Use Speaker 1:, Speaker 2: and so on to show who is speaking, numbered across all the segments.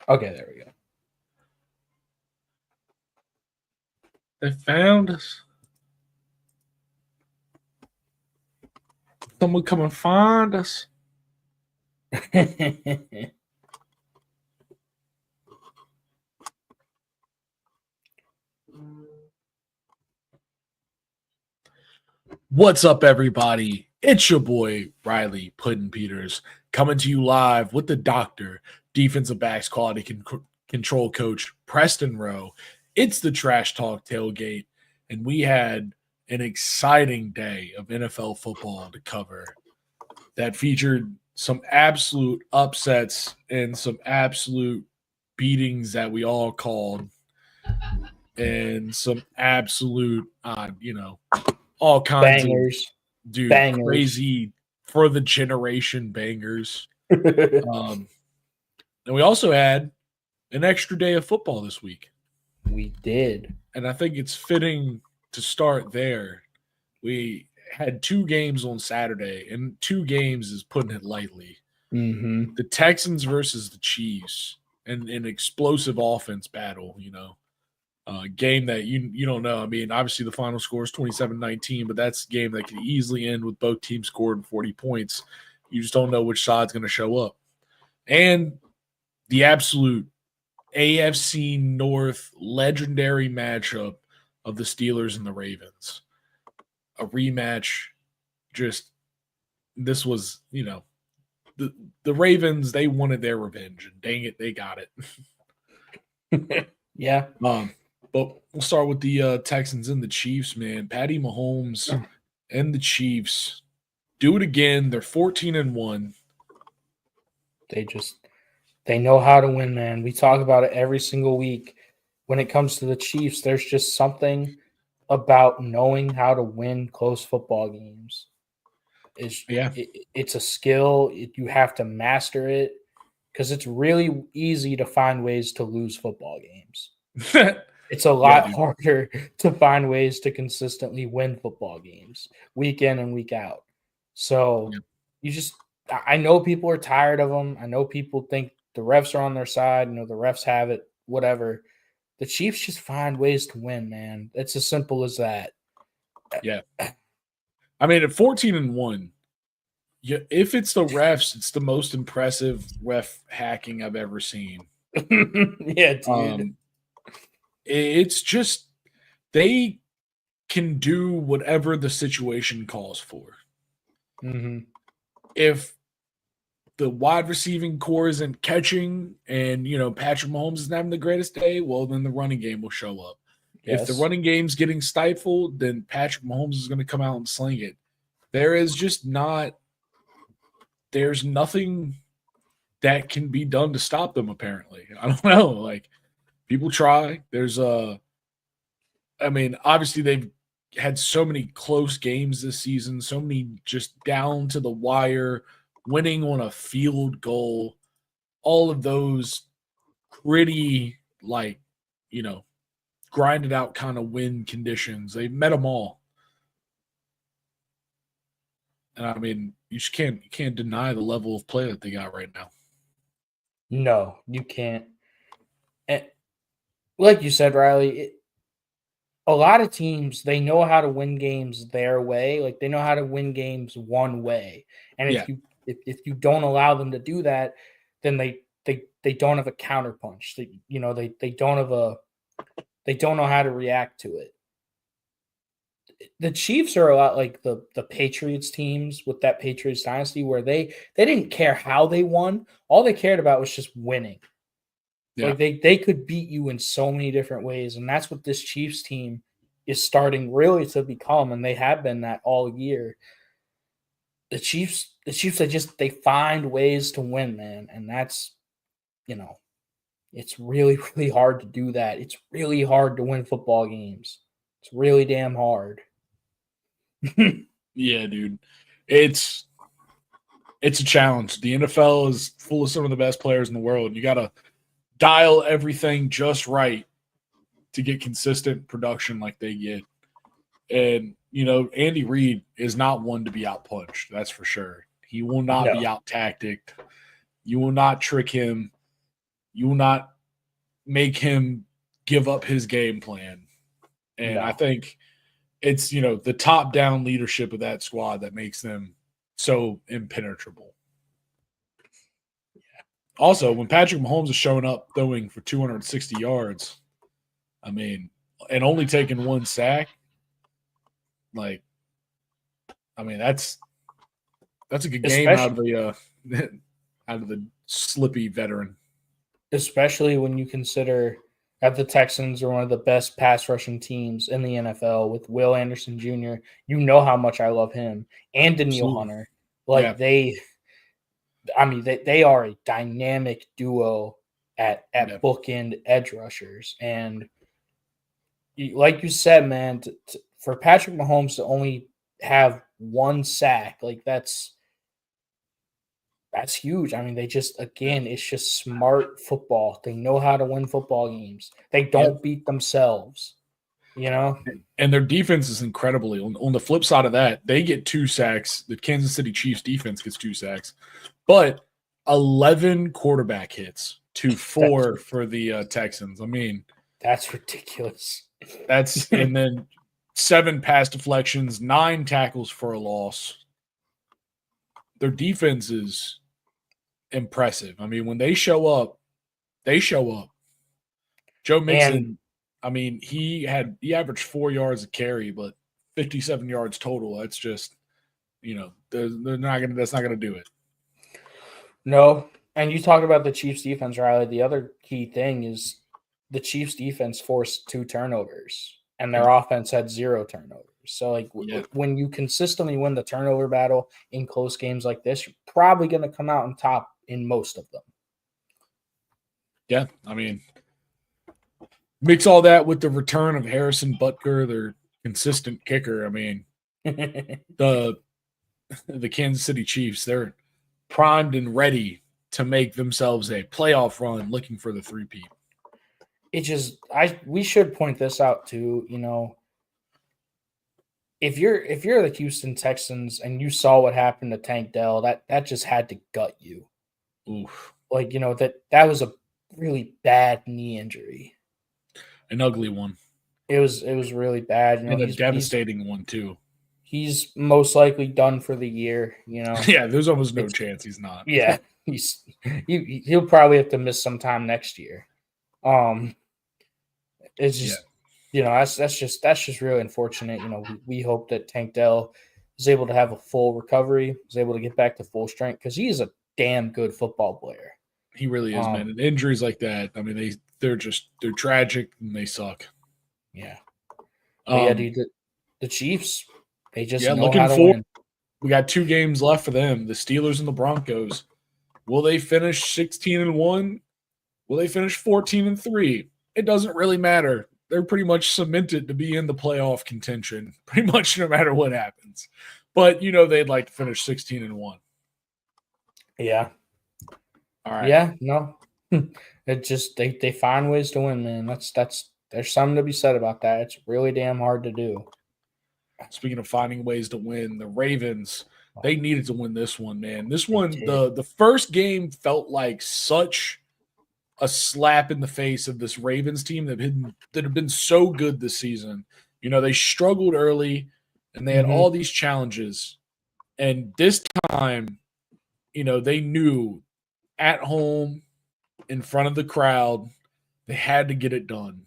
Speaker 1: Okay, there we go.
Speaker 2: They found us. Someone come and find us. What's up, everybody? It's your boy Riley Puddin Peters coming to you live with the doctor, defensive backs quality control coach Preston Rowe. It's the Trash Talk Tailgate, and we had an exciting day of NFL football to cover that featured some absolute upsets and some absolute beatings that we all called, and some absolute, all kinds of
Speaker 1: Bangers.
Speaker 2: dude,
Speaker 1: Bangers.
Speaker 2: crazy for the generation bangers. Um, and we also had an extra day of football this week.
Speaker 1: We did.
Speaker 2: And I think it's fitting to start there. We had two games on Saturday, and two games is putting it lightly.
Speaker 1: Mm-hmm.
Speaker 2: The Texans versus the Chiefs, and an explosive offense battle, game that you don't know. I mean, obviously the final score is 27-19, but that's a game that could easily end with both teams scoring 40 points. You just don't know which side's going to show up. And the absolute AFC North legendary matchup of the Steelers and the Ravens. A rematch. This was, the Ravens, they wanted their revenge, and dang it, they got
Speaker 1: it. Yeah.
Speaker 2: But we'll start with the Texans and the Chiefs, man. Patty Mahomes and the Chiefs do it again. They're 14-1.
Speaker 1: They know how to win, man. We talk about it every single week. When it comes to the Chiefs, there's just something about knowing how to win close football games. It's a skill. You have to master it because it's really easy to find ways to lose football games. It's a lot harder to find ways to consistently win football games week in and week out. So I know people are tired of them. I know people think the refs are on their side. The refs have it, whatever. The Chiefs just find ways to win, man. It's as simple as that.
Speaker 2: Yeah. I mean, at 14-1, if it's the refs, it's the most impressive ref hacking I've ever seen.
Speaker 1: Yeah, dude.
Speaker 2: It's just they can do whatever the situation calls for.
Speaker 1: Mm-hmm.
Speaker 2: If the wide receiving core isn't catching and, Patrick Mahomes isn't having the greatest day, well, then the running game will show up. Yes. If the running game's getting stifled, then Patrick Mahomes is going to come out and sling it. There's nothing that can be done to stop them, apparently. I don't know. Like, people try. Obviously they've had so many close games this season, so many just down to the wire, winning on a field goal, all of those pretty, grinded out kind of win conditions. They've met them all. And I mean, you just can't deny the level of play that they got right now.
Speaker 1: No, you can't. And like you said, Riley, a lot of teams, they know how to win games their way. Like, they know how to win games one way. And if you don't allow them to do that, then they don't have a counterpunch. They don't know how to react to it. The Chiefs are a lot like the Patriots teams with that Patriots dynasty, where they didn't care how they won. All they cared about was just winning. Yeah. Like, they could beat you in so many different ways, and that's what this Chiefs team is starting really to become, and they have been that all year. The Chiefs, they find ways to win, man, and that's, it's really, really hard to do that. It's really hard to win football games. It's really damn hard.
Speaker 2: Yeah, dude. It's a challenge. The NFL is full of some of the best players in the world. You got to dial everything just right to get consistent production like they get. And, Andy Reid is not one to be outpunched. That's for sure. He will not be out-tacticked. You will not trick him. You will not make him give up his game plan. And
Speaker 1: No.
Speaker 2: I think it's, the top-down leadership of that squad that makes them so impenetrable. Also, when Patrick Mahomes is showing up throwing for 260 yards, and only taking one sack, that's a good game out of the slippy veteran.
Speaker 1: Especially when you consider that the Texans are one of the best pass rushing teams in the NFL with Will Anderson Jr. You know how much I love him, and Danielle Hunter. They are a dynamic duo at bookend edge rushers. And like you said, man, for Patrick Mahomes to only have one sack, that's huge. It's just smart football. They know how to win football games. They don't beat themselves,
Speaker 2: And their defense is incredibly. On the flip side of that, they get 2 sacks. The Kansas City Chiefs defense gets 2 sacks, but 11 quarterback hits to 4 for the Texans.
Speaker 1: That's ridiculous.
Speaker 2: And then 7 pass deflections, 9 tackles for a loss. Their defense is impressive. When they show up, they show up. Joe Mixon, he averaged 4 yards a carry, but 57 yards total. That's just, that's not gonna do it.
Speaker 1: No, and you talk about the Chiefs defense, Riley. The other key thing is the Chiefs defense forced 2 turnovers, and their offense had 0 turnovers. So, when you consistently win the turnover battle in close games like this, you're probably going to come out on top in most of them.
Speaker 2: Yeah, mix all that with the return of Harrison Butker, their consistent kicker. The Kansas City Chiefs, they're primed and ready to make themselves a playoff run, looking for the 3-peat.
Speaker 1: We should point this out too. If you're the Houston Texans and you saw what happened to Tank Dell, that just had to gut you.
Speaker 2: Oof.
Speaker 1: That was a really bad knee injury.
Speaker 2: An ugly one.
Speaker 1: It was really bad.
Speaker 2: And a devastating one too.
Speaker 1: He's most likely done for the year.
Speaker 2: Yeah, there's almost no chance he's not.
Speaker 1: Yeah, he'll probably have to miss some time next year. It's just that's just really unfortunate. We hope that Tank Dell is able to have a full recovery, is able to get back to full strength, because he is a damn good football player.
Speaker 2: He really is, man. And injuries like that, they're tragic and they suck.
Speaker 1: Yeah. Dude, the Chiefs, they just know
Speaker 2: looking
Speaker 1: how to win.
Speaker 2: We got 2 games left for them. The Steelers and the Broncos. Will they finish 16-1? Will they finish 14-3? It doesn't really matter. They're pretty much cemented to be in the playoff contention, pretty much no matter what happens. But they'd like to finish 16-1.
Speaker 1: Yeah.
Speaker 2: All right.
Speaker 1: Yeah, no. It just they find ways to win, man. There's something to be said about that. It's really damn hard to do.
Speaker 2: Speaking of finding ways to win, the Ravens, they needed to win this one, man. This one, the first game felt like such a slap in the face of this Ravens team that have been so good this season. They struggled early and they had all these challenges. And this time, they knew at home in front of the crowd, they had to get it done.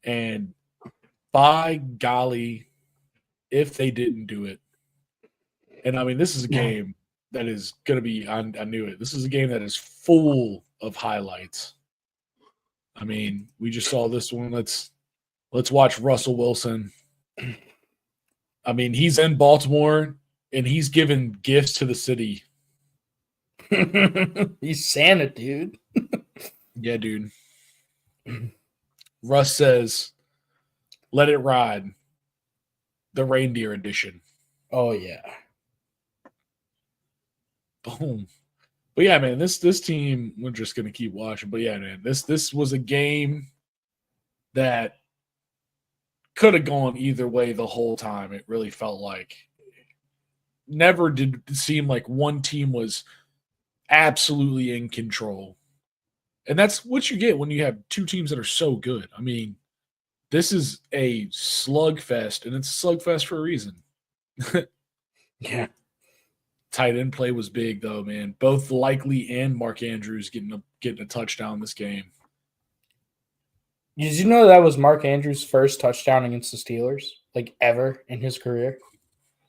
Speaker 2: And by golly, if they didn't do it. And this is a game that is going to be, I knew it. This is a game that is full of highlights. We just saw this one. Let's watch Russell Wilson. He's in Baltimore and he's giving gifts to the city.
Speaker 1: He's Santa, dude.
Speaker 2: Yeah, dude. Russ says, "Let it ride." The reindeer edition.
Speaker 1: Oh yeah.
Speaker 2: Boom. But yeah, man, this team, we're just gonna keep watching. But yeah, man, this was a game that could have gone either way the whole time. It really felt like never did it seem like one team was absolutely in control. And that's what you get when you have two teams that are so good. I mean, this is a slugfest, and it's a slugfest for a reason.
Speaker 1: Yeah.
Speaker 2: Tight end play was big, though, man. Both Likely and Mark Andrews getting a touchdown this game.
Speaker 1: Did you know that was Mark Andrews' first touchdown against the Steelers, like ever in his career?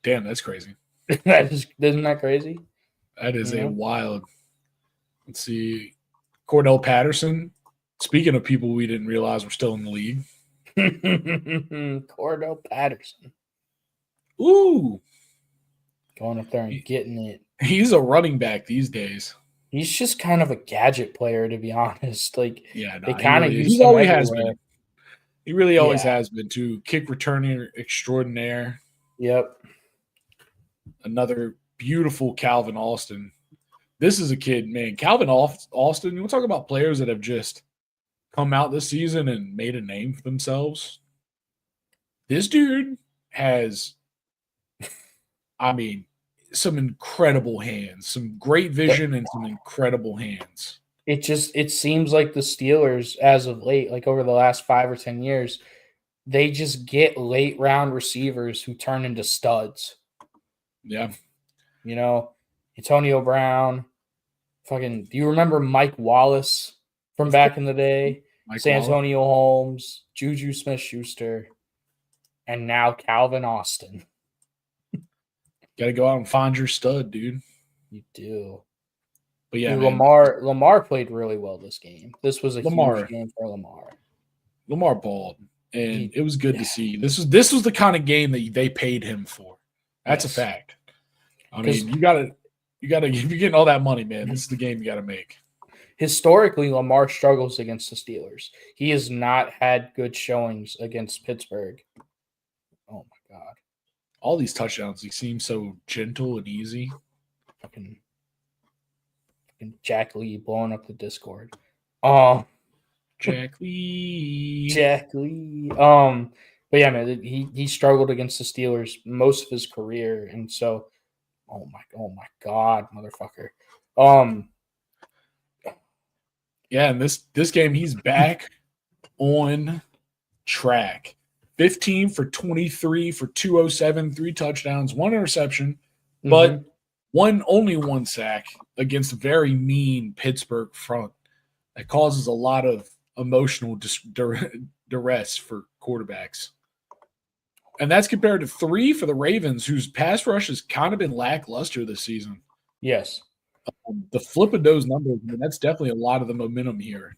Speaker 2: Damn, that's crazy.
Speaker 1: Isn't that crazy?
Speaker 2: That is
Speaker 1: Yeah.
Speaker 2: a wild. Let's see. Cordell Patterson. Speaking of people we didn't realize were still in the league.
Speaker 1: Cordell Patterson.
Speaker 2: Ooh.
Speaker 1: Going up there and getting it.
Speaker 2: He's a running back these days.
Speaker 1: He's just kind of a gadget player, to be honest. Like,
Speaker 2: Yeah,
Speaker 1: they kind of use
Speaker 2: he
Speaker 1: him
Speaker 2: always
Speaker 1: everywhere.
Speaker 2: has been. He really always has been too. Kick returner extraordinaire.
Speaker 1: Yep.
Speaker 2: Another beautiful Calvin Austin. This is a kid, man. Calvin Austin, you want to talk about players that have just come out this season and made a name for themselves? This dude has, I mean, some incredible hands, some great vision, and some incredible hands.
Speaker 1: It seems like the Steelers, as of late, like over the last 5 or 10 years, they just get late round receivers who turn into studs.
Speaker 2: Yeah.
Speaker 1: You know, Antonio Brown, do you remember Mike Wallace from back in the day? Santonio Holmes, Juju Smith-Schuster, and now Calvin Austin.
Speaker 2: Got to go out and find your stud, dude.
Speaker 1: You do.
Speaker 2: But yeah,
Speaker 1: dude, Lamar played really well this game. This was a huge game for Lamar.
Speaker 2: Lamar balled, and it was good to see. This was the kind of game that they paid him for. That's a fact. I mean, you gotta if you're getting all that money, man, this is the game you gotta make.
Speaker 1: Historically, Lamar struggles against the Steelers. He has not had good showings against Pittsburgh. Oh my God.
Speaker 2: All these touchdowns, he seems so gentle and easy.
Speaker 1: Fucking Jack Lee blowing up the Discord.
Speaker 2: Jack Lee.
Speaker 1: But yeah, man, he struggled against the Steelers most of his career, and so, oh my God, motherfucker.
Speaker 2: Yeah, and this game he's back on track. 15 for 23 for 207, 3 touchdowns, 1 interception, but only one sack against a very mean Pittsburgh front that causes a lot of emotional duress for quarterbacks. And that's compared to 3 for the Ravens, whose pass rush has kind of been lackluster this season.
Speaker 1: Yes.
Speaker 2: The flip of those numbers, I mean, that's definitely a lot of the momentum here.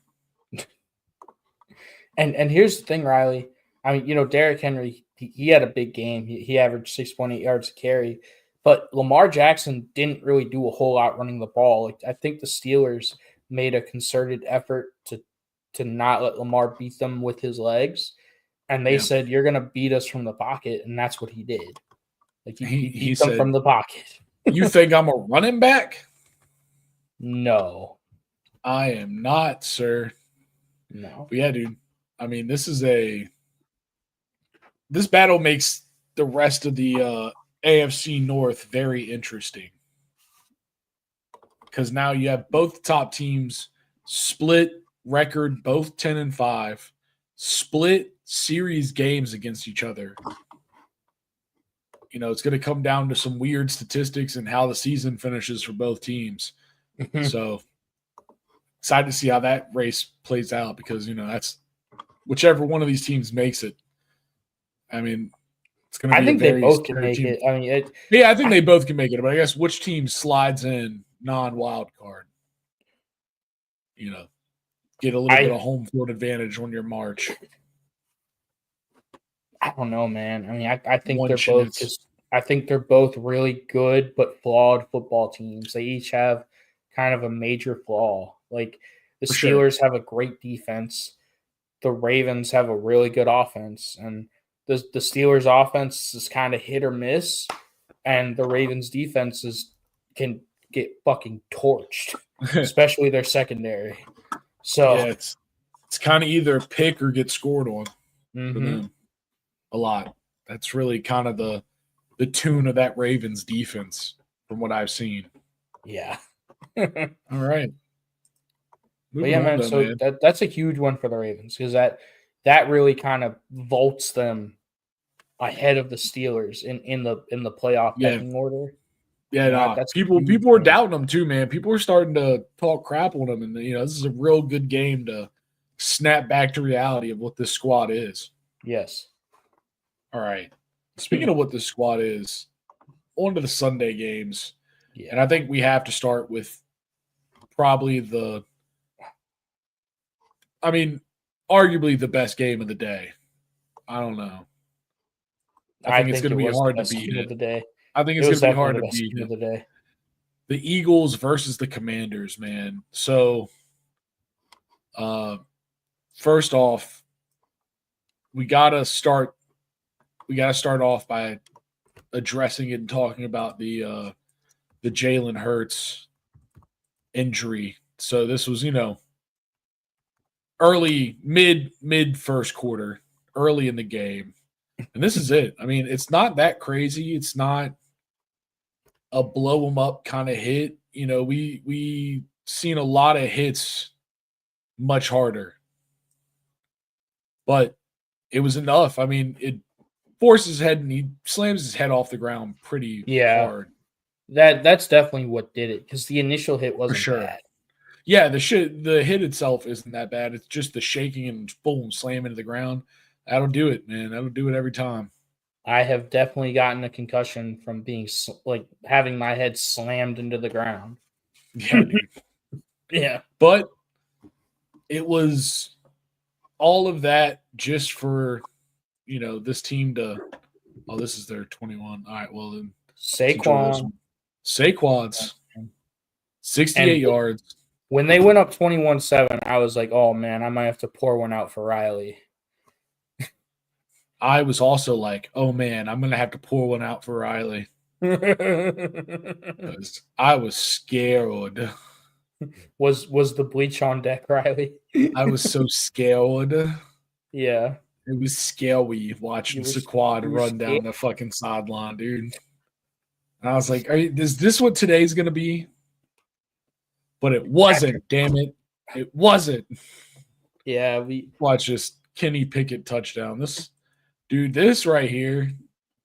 Speaker 1: And here's the thing, Riley. I mean, Derrick Henry, he had a big game. He averaged 6.8 yards a carry. But Lamar Jackson didn't really do a whole lot running the ball. Like, I think the Steelers made a concerted effort to not let Lamar beat them with his legs. And they said, you're going to beat us from the pocket. And that's what he did. Like, he beat them from the pocket.
Speaker 2: You think I'm a running back?
Speaker 1: No.
Speaker 2: I am not, sir.
Speaker 1: No.
Speaker 2: But yeah, dude. I mean, this battle makes the rest of the AFC North very interesting. Because now you have both top teams split record, both 10-5, split series games against each other. It's going to come down to some weird statistics and how the season finishes for both teams. So excited to see how that race plays out because, that's whichever one of these teams makes it. I mean, it's going to be
Speaker 1: I think they both can make it. I mean,
Speaker 2: I think they both can make it, but I guess which team slides in non-wild card? Get a little bit of home field advantage on your march.
Speaker 1: I don't know, man. I mean, I think they're both really good but flawed football teams. They each have kind of a major flaw. Like the Steelers have a great defense. The Ravens have a really good offense, and the Steelers' offense is kind of hit or miss, and the Ravens' defenses can get fucking torched, especially their secondary. So
Speaker 2: yeah, it's kind of either pick or get scored on for them a lot. That's really kind of the tune of that Ravens defense from what I've seen.
Speaker 1: Yeah.
Speaker 2: All right.
Speaker 1: But yeah, man.
Speaker 2: though,
Speaker 1: So that's a huge one for the Ravens because that really kind of vaults them ahead of the Steelers in the playoff
Speaker 2: Yeah.
Speaker 1: pecking order.
Speaker 2: Yeah,
Speaker 1: You know,
Speaker 2: nah.
Speaker 1: that's a
Speaker 2: People
Speaker 1: huge
Speaker 2: were
Speaker 1: win.
Speaker 2: doubting them too, man. People were starting to talk crap on them, and this is a real good game to snap back to reality of what this squad is.
Speaker 1: Yes.
Speaker 2: All right. Speaking of what this squad is, on to the Sunday games.
Speaker 1: Yeah.
Speaker 2: And I think we have to start with probably arguably the best game of the day. I don't know. I think it's going to be hard to beat it.
Speaker 1: The day.
Speaker 2: I think it's going to be hard to beat
Speaker 1: it. The day.
Speaker 2: The Eagles versus the Commanders, man. So, first off, we gotta start off by addressing it and talking about the Jalen Hurts injury. So this was, early mid first quarter, early in the game. And this is it. I mean, it's not that crazy. It's not a blow them up kind of hit. We seen a lot of hits much harder. But it was enough. I mean, it forces his head and he slams his head off the ground pretty hard.
Speaker 1: That's definitely what did it because the initial hit wasn't bad.
Speaker 2: Yeah, the hit itself isn't that bad. It's just the shaking and boom, slamming to the ground. That'll do it, man. That'll do it every time.
Speaker 1: I have definitely gotten a concussion from being having my head slammed into the ground.
Speaker 2: Yeah, dude.
Speaker 1: Yeah.
Speaker 2: But it was all of that just for, this team to – oh, this is their 21. All right, well then.
Speaker 1: Saquon's
Speaker 2: 68 yards.
Speaker 1: When they went up 21-7, I was like, oh, man, I might have to pour one out for Riley.
Speaker 2: I was also like, oh, man, I'm going to have to pour one out for Riley. I was scared.
Speaker 1: Was the bleach on deck, Riley?
Speaker 2: I was so scared.
Speaker 1: Yeah.
Speaker 2: It was scary watching Saquon run down the fucking sideline, dude. And I was like, is this what today's going to be? But it wasn't, damn it. It wasn't.
Speaker 1: Yeah, we
Speaker 2: watch this Kenny Pickett touchdown. This right here,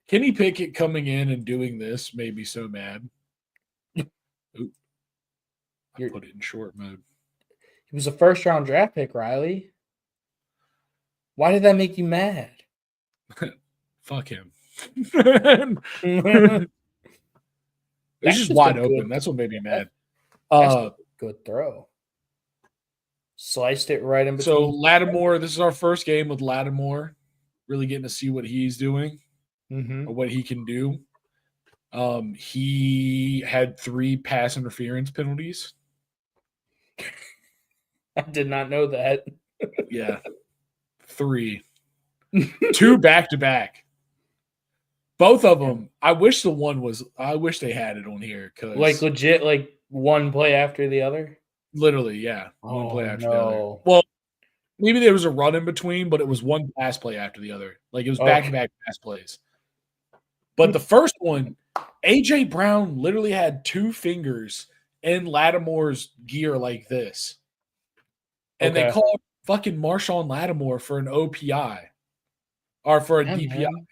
Speaker 2: Kenny Pickett coming in and doing this made me so mad. Oop. I put it in short mode.
Speaker 1: He was a first-round draft pick, Riley. Why did that make you mad?
Speaker 2: Fuck him. It's just wide open. That's what made me mad.
Speaker 1: Good throw. Sliced it right in between.
Speaker 2: So Lattimore, this is our first game with Lattimore. Really getting to see what he's doing or what he can do. He had 3 pass interference penalties.
Speaker 1: I did not know that.
Speaker 2: Yeah. 3. 2 back-to-back. Both of them. I wish they had it on here.
Speaker 1: Like legit, like one play after the other?
Speaker 2: Literally, yeah. One play after the other.
Speaker 1: No.
Speaker 2: Well, maybe there was a run in between, but it was one pass play after the other. Like it was back-to-back pass plays. But the first one, A.J. Brown literally had 2 fingers in Lattimore's gear like this. And they called fucking Marshawn Lattimore for an OPI or for a DPI. Man.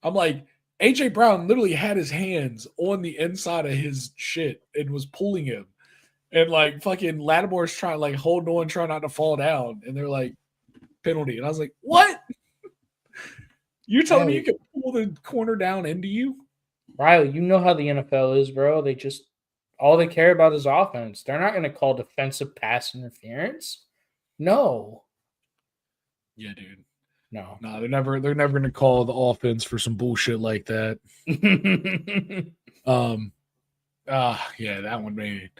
Speaker 2: I'm like, A.J. Brown literally had his hands on the inside of his shit and was pulling him. And like fucking Lattimore's trying like hold on, trying not to fall down. And they're like, penalty. And I was like, what? You're telling me you can pull the corner down into you?
Speaker 1: Riley, you know how the NFL is, bro. All they care about is offense. They're not going to call defensive pass interference. No.
Speaker 2: Yeah, dude.
Speaker 1: No.
Speaker 2: No, they're never going to call the offense for some bullshit like that. Yeah, that one made it.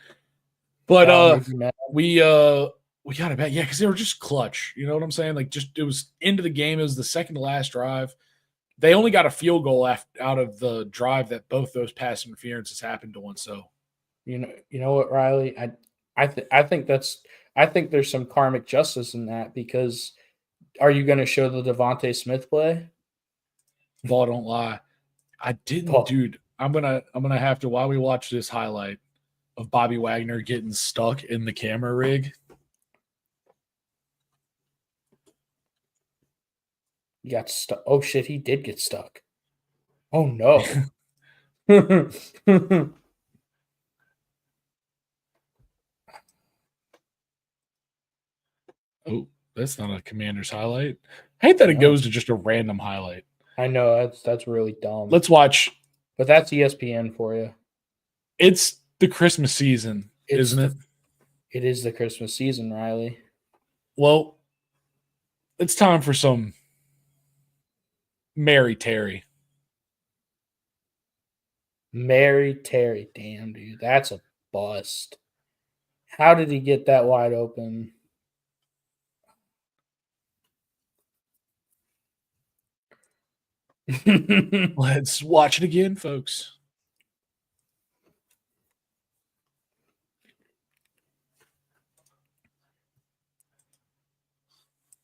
Speaker 2: But we got it back. Yeah, because they were just clutch. You know what I'm saying? Like, just it was into the game. It was the second to last drive. They only got a field goal out of the drive that both those pass interferences happened on. So,
Speaker 1: you know what, Riley? I think there's some karmic justice in that because are you going to show the Devontae Smith play?
Speaker 2: Ball don't lie. I didn't, dude. I'm gonna have to while we watch this highlight of Bobby Wagner getting stuck in the camera rig.
Speaker 1: He got stuck. Oh shit, he did get stuck. Oh no.
Speaker 2: Oh, that's not a Commanders highlight. I hate that it
Speaker 1: No.
Speaker 2: goes to just a random highlight.
Speaker 1: I know that's really dumb.
Speaker 2: Let's watch.
Speaker 1: But that's ESPN for you.
Speaker 2: It's the Christmas season, isn't it?
Speaker 1: It is the Christmas season, Riley.
Speaker 2: Well, it's time for some Mary Terry.
Speaker 1: Mary Terry. Damn, dude. That's a bust. How did he get that wide open?
Speaker 2: Let's watch it again, folks.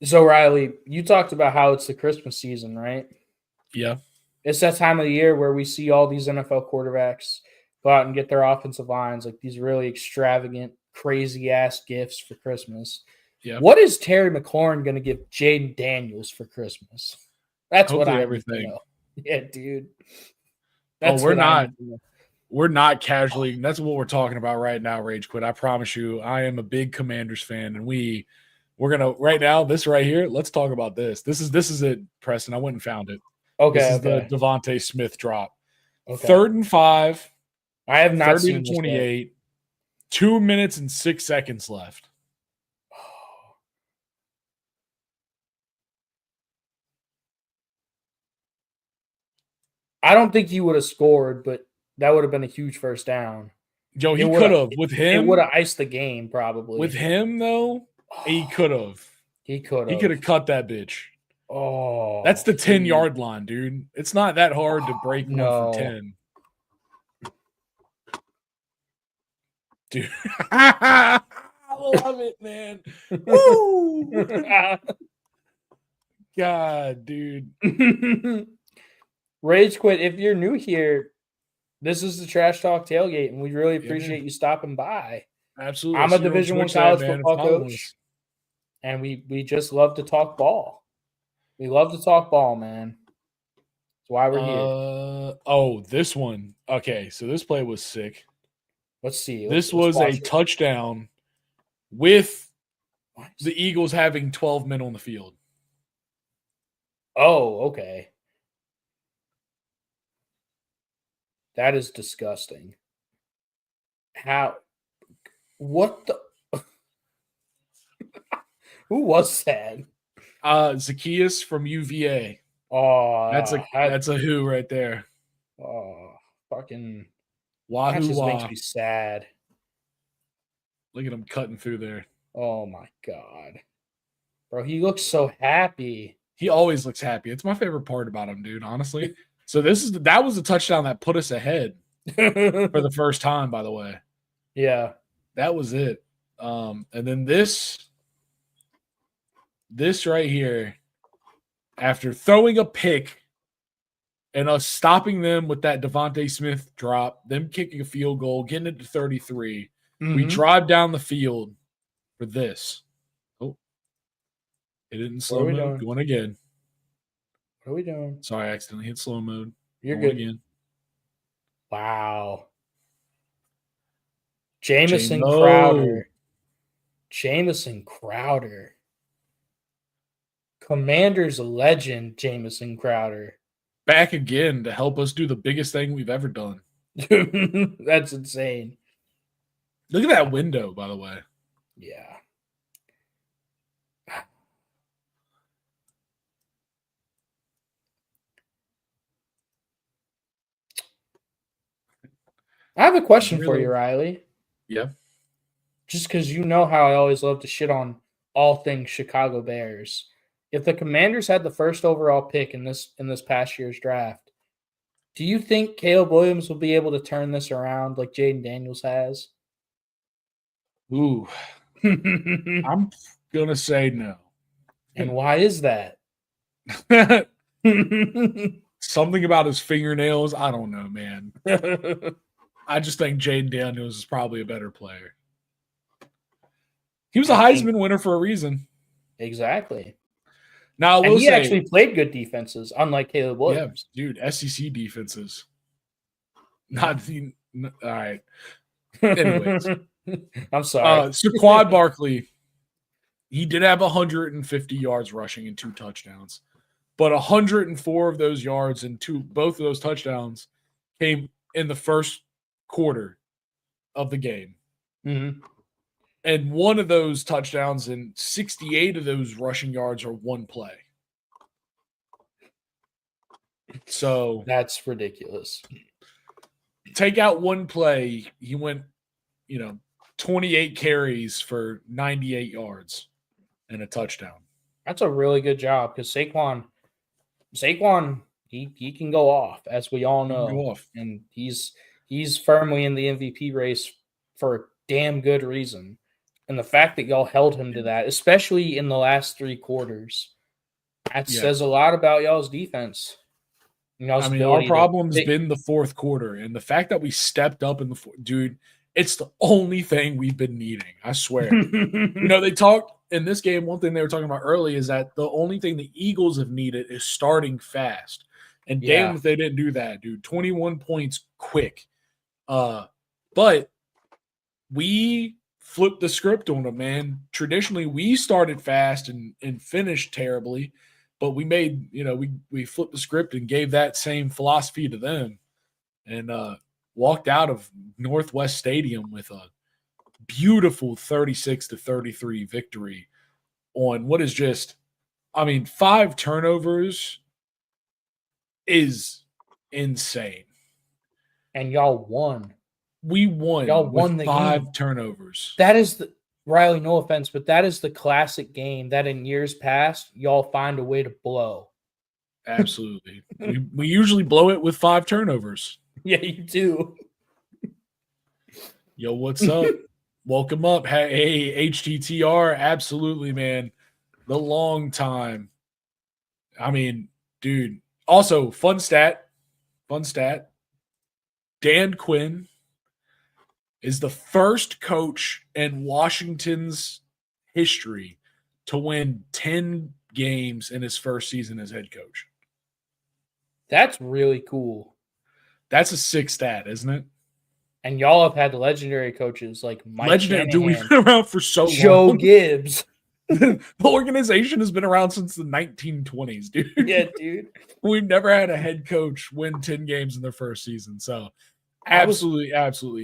Speaker 1: So, Riley, you talked about how it's the Christmas season, right?
Speaker 2: Yeah.
Speaker 1: It's that time of the year where we see all these NFL quarterbacks go out and get their offensive lines, like these really extravagant, crazy ass gifts for Christmas.
Speaker 2: Yeah.
Speaker 1: What is Terry McLaurin going to give Jaden Daniels for Christmas? That's
Speaker 2: Hopefully
Speaker 1: what I
Speaker 2: everything.
Speaker 1: know. Yeah, dude.
Speaker 2: We're not casually. That's what we're talking about right now, Rage Quit. I promise you, I am a big Commanders fan, and we're gonna right now. This right here. Let's talk about this. This is it, Preston. I went and found it.
Speaker 1: Okay.
Speaker 2: This is the Devontae Smith drop.
Speaker 1: Okay.
Speaker 2: 3rd and 5.
Speaker 1: I have not
Speaker 2: 30
Speaker 1: seen
Speaker 2: to 28. 2 minutes and 6 seconds left.
Speaker 1: I don't think he would have scored, but that would have been a huge first down.
Speaker 2: Yo, he could have with him.
Speaker 1: It would have iced the game, probably.
Speaker 2: With him though, he could have.
Speaker 1: He could have.
Speaker 2: He could have cut that bitch.
Speaker 1: Oh,
Speaker 2: that's the 10-yard line, dude. It's not that hard to break one for 10. Dude, I love it, man. Woo! God, dude.
Speaker 1: Rage Quit. If you're new here, this is the Trash Talk Tailgate, and we really appreciate you stopping by.
Speaker 2: Absolutely.
Speaker 1: I'm a Division I college football coach, and we just love to talk ball. We love to talk ball, man. That's why we're here.
Speaker 2: Oh, this one. Okay, so this play was sick.
Speaker 1: Let's see.
Speaker 2: This was a touchdown with the Eagles having 12 men on the field.
Speaker 1: Oh, okay. That is disgusting. How? What the? Who was that?
Speaker 2: Zacchaeus from UVA.
Speaker 1: Oh,
Speaker 2: that's a who right there.
Speaker 1: Oh, fucking
Speaker 2: Wahoo!
Speaker 1: That just makes me sad.
Speaker 2: Look at him cutting through there.
Speaker 1: Oh my god, bro, he looks so happy.
Speaker 2: He always looks happy. It's my favorite part about him, dude. Honestly. So that was a touchdown that put us ahead for the first time, by the way.
Speaker 1: Yeah.
Speaker 2: That was it. And then this right here, after throwing a pick and us stopping them with that Devontae Smith drop, them kicking a field goal, getting it to 33, we drive down the field for this. Oh, it didn't slow mode. Going again.
Speaker 1: What are we doing?
Speaker 2: Sorry, I accidentally hit slow mode.
Speaker 1: You're good.
Speaker 2: Again.
Speaker 1: Wow. Jamison Crowder. Jamison Crowder. Commanders legend, Jamison Crowder.
Speaker 2: Back again to help us do the biggest thing we've ever done.
Speaker 1: That's insane.
Speaker 2: Look at that window, by the way.
Speaker 1: Yeah. I have a question for you, Riley.
Speaker 2: Yeah.
Speaker 1: Just because you know how I always love to shit on all things Chicago Bears. If the Commanders had the first overall pick in this past year's draft, do you think Caleb Williams will be able to turn this around like Jaden Daniels has?
Speaker 2: Ooh. I'm going to say no.
Speaker 1: And why is that?
Speaker 2: Something about his fingernails. I don't know, man. I just think Jaden Daniels is probably a better player. He was a Heisman winner for a reason.
Speaker 1: Exactly.
Speaker 2: Now, I
Speaker 1: And
Speaker 2: will
Speaker 1: he
Speaker 2: say,
Speaker 1: actually played good defenses, unlike Caleb
Speaker 2: yeah,
Speaker 1: Williams.
Speaker 2: dude, SEC defenses.
Speaker 1: Yeah.
Speaker 2: All right. Anyways,
Speaker 1: I'm sorry.
Speaker 2: Saquon Barkley, he did have 150 yards rushing and 2 touchdowns, but 104 of those yards and both of those touchdowns came in the first quarter of the game.
Speaker 1: Mhm.
Speaker 2: And one of those touchdowns and 68 of those rushing yards are one play. So
Speaker 1: That's ridiculous.
Speaker 2: take out one play, he went, 28 carries for 98 yards and a touchdown.
Speaker 1: That's a really good job because Saquon, he can go off, as we all
Speaker 2: He can go
Speaker 1: know,
Speaker 2: off.
Speaker 1: and he's firmly in the MVP race for a damn good reason. And the fact that y'all held him to that, especially in the last 3 quarters, that
Speaker 2: Yeah.
Speaker 1: says a lot about y'all's defense. And y'all's
Speaker 2: I mean,
Speaker 1: ability
Speaker 2: our
Speaker 1: to-
Speaker 2: problem's been the fourth quarter, and the fact that we stepped up in the dude, it's the only thing we've been needing. I swear. They talked in this game. One thing they were talking about early is that the only thing the Eagles have needed is starting fast, and
Speaker 1: Yeah.
Speaker 2: damn if they didn't do that, dude. 21 points quick. But we flipped the script on them, man. Traditionally, we started fast and finished terribly. But we made, we flipped the script and gave that same philosophy to them and walked out of Northwest Stadium with a beautiful 36-33 victory on what is just, 5 turnovers is insane.
Speaker 1: And y'all won.
Speaker 2: We won.
Speaker 1: Y'all
Speaker 2: with
Speaker 1: won the
Speaker 2: 5
Speaker 1: game.
Speaker 2: turnovers.
Speaker 1: That is the Riley, no offense, but that is the classic game that in years past y'all find a way to blow.
Speaker 2: Absolutely. we usually blow it with 5 turnovers.
Speaker 1: Yeah, you do.
Speaker 2: Yo, what's up? Welcome up. Hey, HTTR. Absolutely, man. The long time. Dude. Also, fun stat. Dan Quinn is the first coach in Washington's history to win 10 games in his first season as head coach.
Speaker 1: That's really cool.
Speaker 2: That's a sick stat, isn't it?
Speaker 1: And y'all have had legendary coaches like Mike
Speaker 2: Legendary. Dude, we've
Speaker 1: Shanahan,
Speaker 2: been around for so
Speaker 1: Joe
Speaker 2: long.
Speaker 1: Gibbs.
Speaker 2: The organization has been around since the 1920s, dude.
Speaker 1: Yeah, dude.
Speaker 2: We've never had a head coach win 10 games in their first season. So absolutely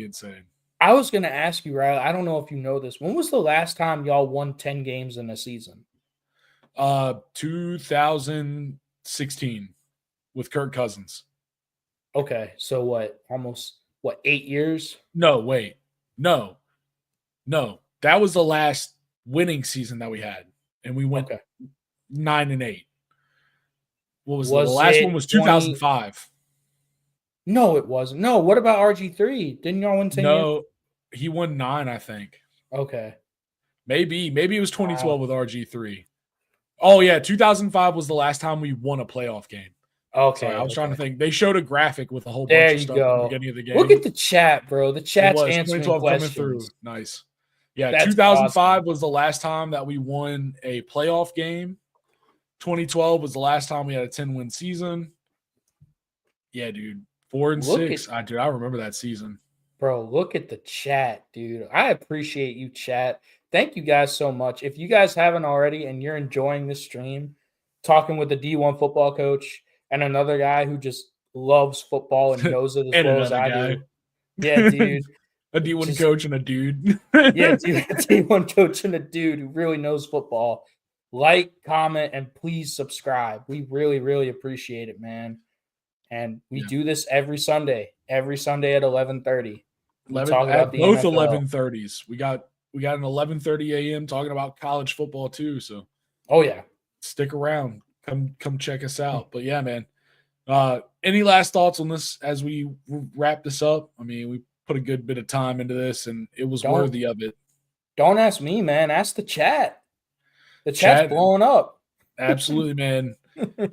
Speaker 2: insane.
Speaker 1: I was going to ask you, Riley, I don't know if you know this. When was the last time y'all won 10 games in a season?
Speaker 2: 2016 with Kirk Cousins.
Speaker 1: Okay, so what? Almost 8 years?
Speaker 2: No, wait. No. That was the last winning season that we had. And we went 9-8. What was the last one was 2005.
Speaker 1: No, it wasn't. No, what about RG3? Didn't y'all win 10 games?
Speaker 2: No, he won 9, I think.
Speaker 1: Okay.
Speaker 2: Maybe it was 2012 with RG3. Oh yeah, 2005 was the last time we won a playoff game.
Speaker 1: Okay.
Speaker 2: Sorry, I was trying to think. They showed a graphic with a whole
Speaker 1: There
Speaker 2: bunch of
Speaker 1: you
Speaker 2: stuff
Speaker 1: go.
Speaker 2: at the beginning of the game.
Speaker 1: Look at the chat, bro. The chat's answering
Speaker 2: 2012
Speaker 1: questions.
Speaker 2: coming through. Nice. Yeah,
Speaker 1: That's
Speaker 2: 2005
Speaker 1: awesome.
Speaker 2: was the last time that we won a playoff game. 2012 was the last time we had a 10-win season. Yeah, dude. 4-6. I remember that season.
Speaker 1: Bro, look at the chat, dude. I appreciate you, chat. Thank you guys so much. If you guys haven't already and you're enjoying this stream, talking with a D1 football coach and another guy who just loves football and knows it as well as I do. Yeah, dude.
Speaker 2: A D1 coach and a dude.
Speaker 1: Yeah, dude. A D1 coach and a dude who really knows football. Like, comment, and please subscribe. We really, really appreciate it, man. And we do this every Sunday at 11:30. We talk about the
Speaker 2: both
Speaker 1: NFL.
Speaker 2: 11:30s. We got an 11:30 a.m. talking about college football too. So,
Speaker 1: oh yeah,
Speaker 2: stick around. Come check us out. But yeah, man. Any last thoughts on this as we wrap this up? I mean, we put a good bit of time into this, and it was worthy of it.
Speaker 1: Don't ask me, man. Ask the chat. The chat's blowing up.
Speaker 2: Absolutely, man.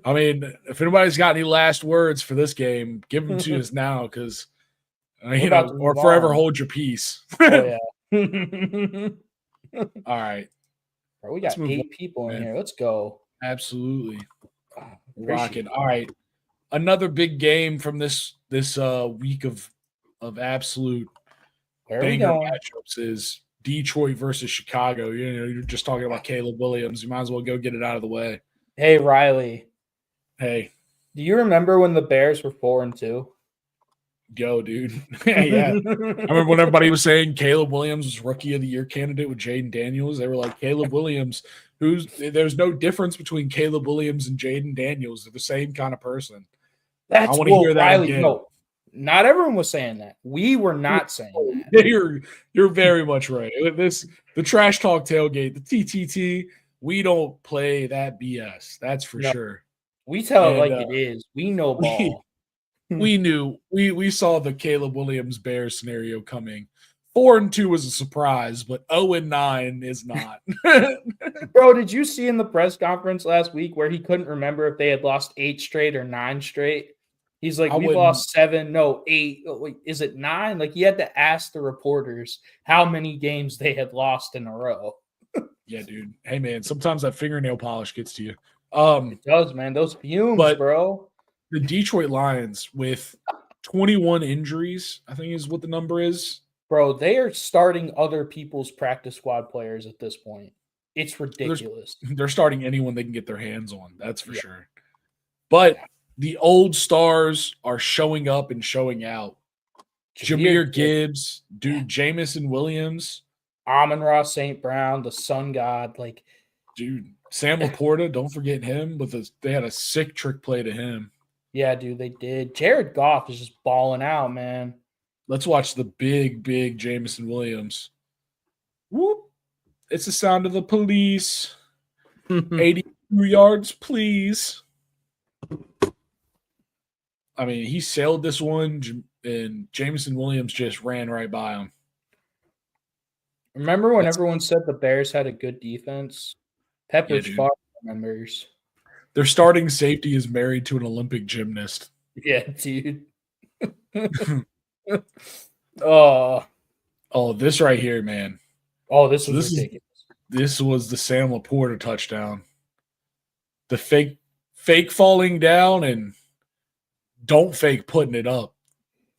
Speaker 2: I mean, if anybody's got any last words for this game, give them to us now, because or forever hold your peace.
Speaker 1: Oh yeah.
Speaker 2: All right.
Speaker 1: Bro, we got 8 people in here. Let's go.
Speaker 2: Absolutely.
Speaker 1: Appreciate
Speaker 2: Rocking. All right. Another big game from this week of absolute
Speaker 1: Where are we
Speaker 2: banger
Speaker 1: going?
Speaker 2: matchups is Detroit versus Chicago. You know, you're just talking about Caleb Williams. You might as well go get it out of the way.
Speaker 1: Hey, Riley,
Speaker 2: Hey,
Speaker 1: do you remember when the Bears were 4-2?
Speaker 2: go, dude. Yeah. I remember when everybody was saying Caleb Williams was rookie of the year candidate with Jaden Daniels. They were like, Caleb Williams, there's no difference between Caleb Williams and Jaden Daniels. They're the same kind of person. I want to hear that
Speaker 1: Riley,
Speaker 2: again.
Speaker 1: no, not everyone was saying that. We were not saying that.
Speaker 2: You're very much right. The trash talk tailgate, the TTT, we don't play that BS. That's for
Speaker 1: No.
Speaker 2: sure.
Speaker 1: We tell it
Speaker 2: And,
Speaker 1: like it is. We know ball.
Speaker 2: we knew we saw the Caleb Williams Bears scenario coming. 4-2 was a surprise, but 0-9 is not.
Speaker 1: Bro, did you see in the press conference last week where he couldn't remember if they had lost 8 straight or 9 straight? He's like, we've lost 7, no, 8. Wait, is it 9? Like, he had to ask the reporters how many games they had lost in a row.
Speaker 2: Yeah, dude. Hey, man, sometimes that fingernail polish gets to you.
Speaker 1: It does, man. Those fumes, bro.
Speaker 2: The Detroit Lions with 21 injuries, I think is what the number is.
Speaker 1: Bro, they are starting other people's practice squad players at this point. It's ridiculous.
Speaker 2: They're starting anyone they can get their hands on. That's for sure. But the old stars are showing up and showing out. Jahmyr Gibbs, dude, Jamison Williams,
Speaker 1: Amon-Ra St. Brown, the sun god. Like,
Speaker 2: dude, Sam Laporta, don't forget him. But they had a sick trick play to him.
Speaker 1: Yeah, dude, they did. Jared Goff is just balling out, man.
Speaker 2: Let's watch the big Jamison Williams. Whoop. It's the sound of the police. 82 yards, please. I mean, he sailed this one, and Jamison Williams just ran right by him.
Speaker 1: Remember when everyone said the Bears had a good defense? Pepperidge Farm remembers.
Speaker 2: Their starting safety is married to an Olympic gymnast.
Speaker 1: Yeah, dude. Oh,
Speaker 2: this right here, man.
Speaker 1: Oh, this was ridiculous.
Speaker 2: This was the Sam Laporta touchdown. The fake falling down and don't fake putting it up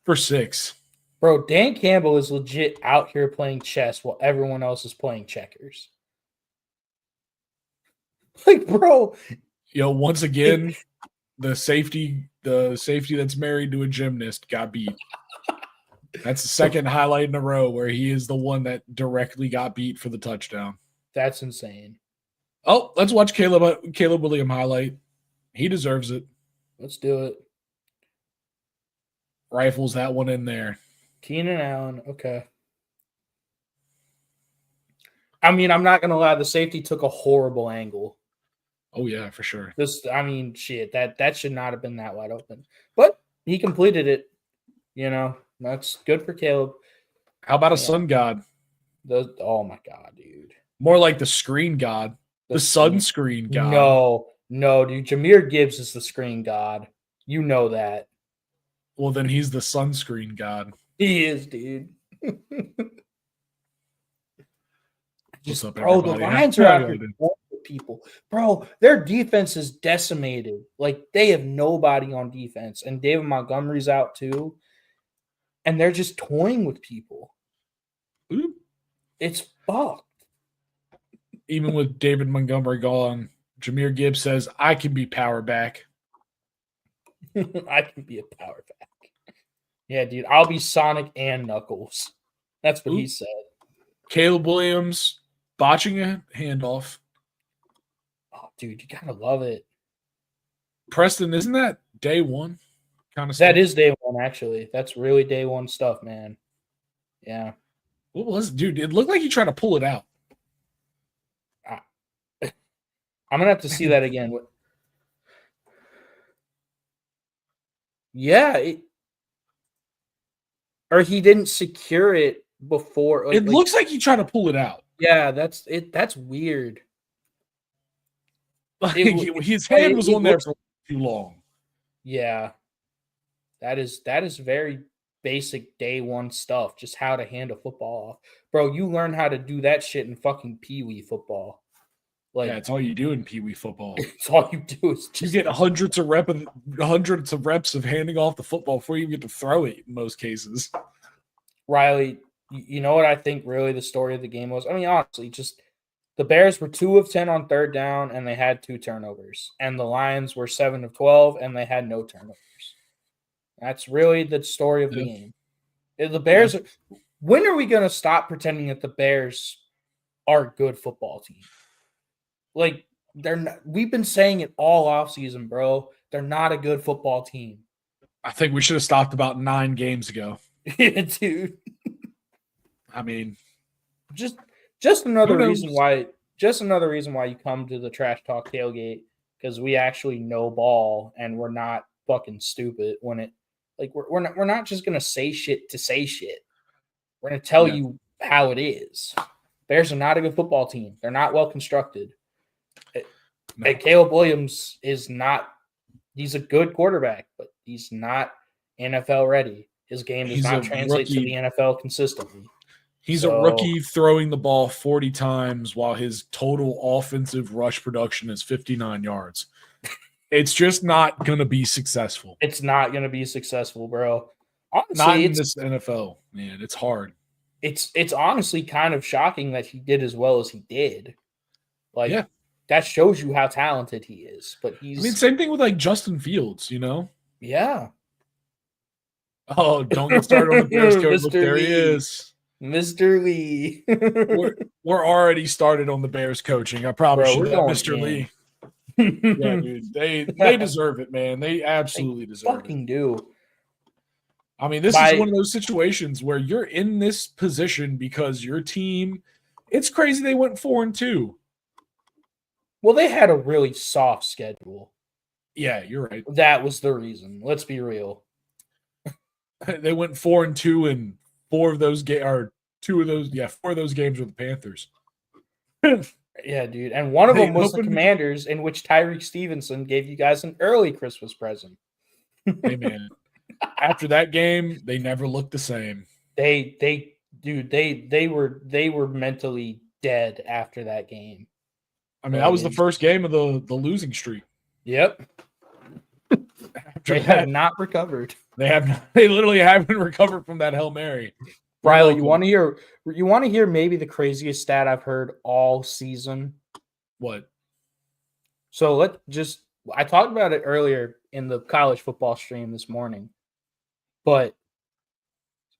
Speaker 2: for 6.
Speaker 1: Bro, Dan Campbell is legit out here playing chess while everyone else is playing checkers. Like, bro.
Speaker 2: Once again, the safety that's married to a gymnast got beat. That's the second highlight in a row where he is the one that directly got beat for the touchdown.
Speaker 1: That's insane.
Speaker 2: Oh, let's watch Caleb Williams highlight. He deserves it.
Speaker 1: Let's do it.
Speaker 2: Rifles that one in there.
Speaker 1: Keenan Allen. Okay. I mean, I'm not going to lie. The safety took a horrible angle.
Speaker 2: Oh, yeah, for sure.
Speaker 1: Shit, that should not have been that wide open. But he completed it. That's good for Caleb.
Speaker 2: How about a sun god?
Speaker 1: Oh, my God, dude.
Speaker 2: More like the screen god. The sunscreen god.
Speaker 1: No, dude. Jahmyr Gibbs is the screen god. You know that.
Speaker 2: Well, then he's the sunscreen god.
Speaker 1: He is, dude.
Speaker 2: What's up,
Speaker 1: bro,
Speaker 2: everybody?
Speaker 1: The Lions are out here people. Bro, their defense is decimated. Like, they have nobody on defense. And David Montgomery's out, too. And they're just toying with people.
Speaker 2: Ooh.
Speaker 1: It's fucked.
Speaker 2: Even with David Montgomery gone, Jahmyr Gibbs says, I can be power back.
Speaker 1: I can be a power back. Yeah, dude. I'll be Sonic and Knuckles. That's what he said.
Speaker 2: Caleb Williams botching a handoff.
Speaker 1: Oh, dude, you gotta love it.
Speaker 2: Preston, isn't that day one kind of
Speaker 1: stuff?
Speaker 2: That
Speaker 1: is day one, actually. That's really day one stuff, man. Yeah.
Speaker 2: What was it, dude? It looked like he tried to pull it out.
Speaker 1: I'm gonna have to see that again. Yeah, or he didn't secure it before.
Speaker 2: It looks like he tried to pull it out.
Speaker 1: Yeah, that's it. That's weird.
Speaker 2: His hand was on there for too long.
Speaker 1: Yeah, that is very basic day one stuff. Just how to hand a football off, bro. You learn how to do that shit in fucking Pee Wee football. Like,
Speaker 2: Yeah, it's all you do in Pee Wee football.
Speaker 1: it's all you do is
Speaker 2: You
Speaker 1: just
Speaker 2: get hundreds of reps of handing off the football before you even get to throw it in most cases.
Speaker 1: Riley. You know what I think really the story of the game was? I mean, honestly, just the Bears were 2 of 10 on third down and they had 2 turnovers. And the Lions were 7 of 12 and they had no turnovers. That's really the story of the game. The Bears, when are we going to stop pretending that the Bears are a good football team? Like, they're not, we've been saying it all offseason, bro. They're not a good football team.
Speaker 2: I think we should have stopped about 9 games ago.
Speaker 1: Dude.
Speaker 2: I mean,
Speaker 1: just another reason why you come to the Trash Talk Tailgate, because we actually know ball and we're not fucking stupid when it like we're not just gonna say shit to say shit. We're gonna tell you how it is. Bears are not a good football team. They're not well constructed. No. Caleb Williams is not. He's a good quarterback, but he's not NFL ready. His game does not translate to the NFL consistently.
Speaker 2: He's a rookie throwing the ball 40 times while his total offensive rush production is 59 yards. It's just not going to be successful.
Speaker 1: It's not going to be successful, bro.
Speaker 2: Honestly, not in this NFL, man. It's hard.
Speaker 1: It's honestly kind of shocking that he did as well as he did. Like, that shows you how talented he is. But he's.
Speaker 2: I mean, same thing with like Justin Fields, you know?
Speaker 1: Yeah.
Speaker 2: Oh, don't get started on the Bears coach. Look, there he is.
Speaker 1: Mr. Lee.
Speaker 2: we're already started on the Bears coaching. I promise you that, Mr. Lee. Yeah, dude. They deserve it, man. They absolutely deserve it.
Speaker 1: Fucking do.
Speaker 2: I mean, this is one of those situations where you're in this position because your team, it's crazy they went 4-2.
Speaker 1: Well, they had a really soft schedule.
Speaker 2: Yeah, you're right.
Speaker 1: That was the reason. Let's be real.
Speaker 2: They went 4-2 and 4 of those games are 4 of those games were the Panthers.
Speaker 1: Yeah, dude. And one of them was the Commanders, in which Tyreek Stevenson gave you guys an early Christmas present.
Speaker 2: Hey, man. After that game, they never looked the same.
Speaker 1: They were mentally dead after that game.
Speaker 2: I mean, that was the first game of the losing streak.
Speaker 1: Yep. They have not recovered.
Speaker 2: They literally haven't recovered from that Hail Mary.
Speaker 1: Riley, you want to hear maybe the craziest stat I've heard all season?
Speaker 2: What?
Speaker 1: So I talked about it earlier in the college football stream this morning. But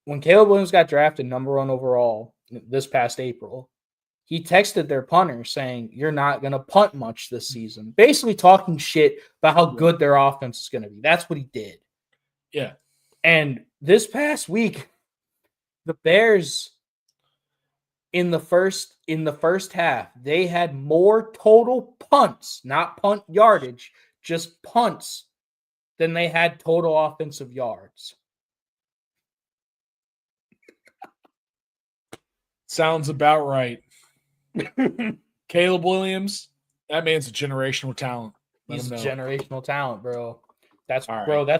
Speaker 1: when Caleb Williams got drafted number 1 overall this past April, he texted their punter saying, "You're not going to punt much this season." Basically talking shit about how good their offense is going to be. That's what he did.
Speaker 2: Yeah.
Speaker 1: And this past week, the Bears in the first half, they had more total punts, not punt yardage, just punts, than they had total offensive yards.
Speaker 2: Sounds about right. Caleb Williams, that man's a generational talent.
Speaker 1: He's a generational talent, bro. That's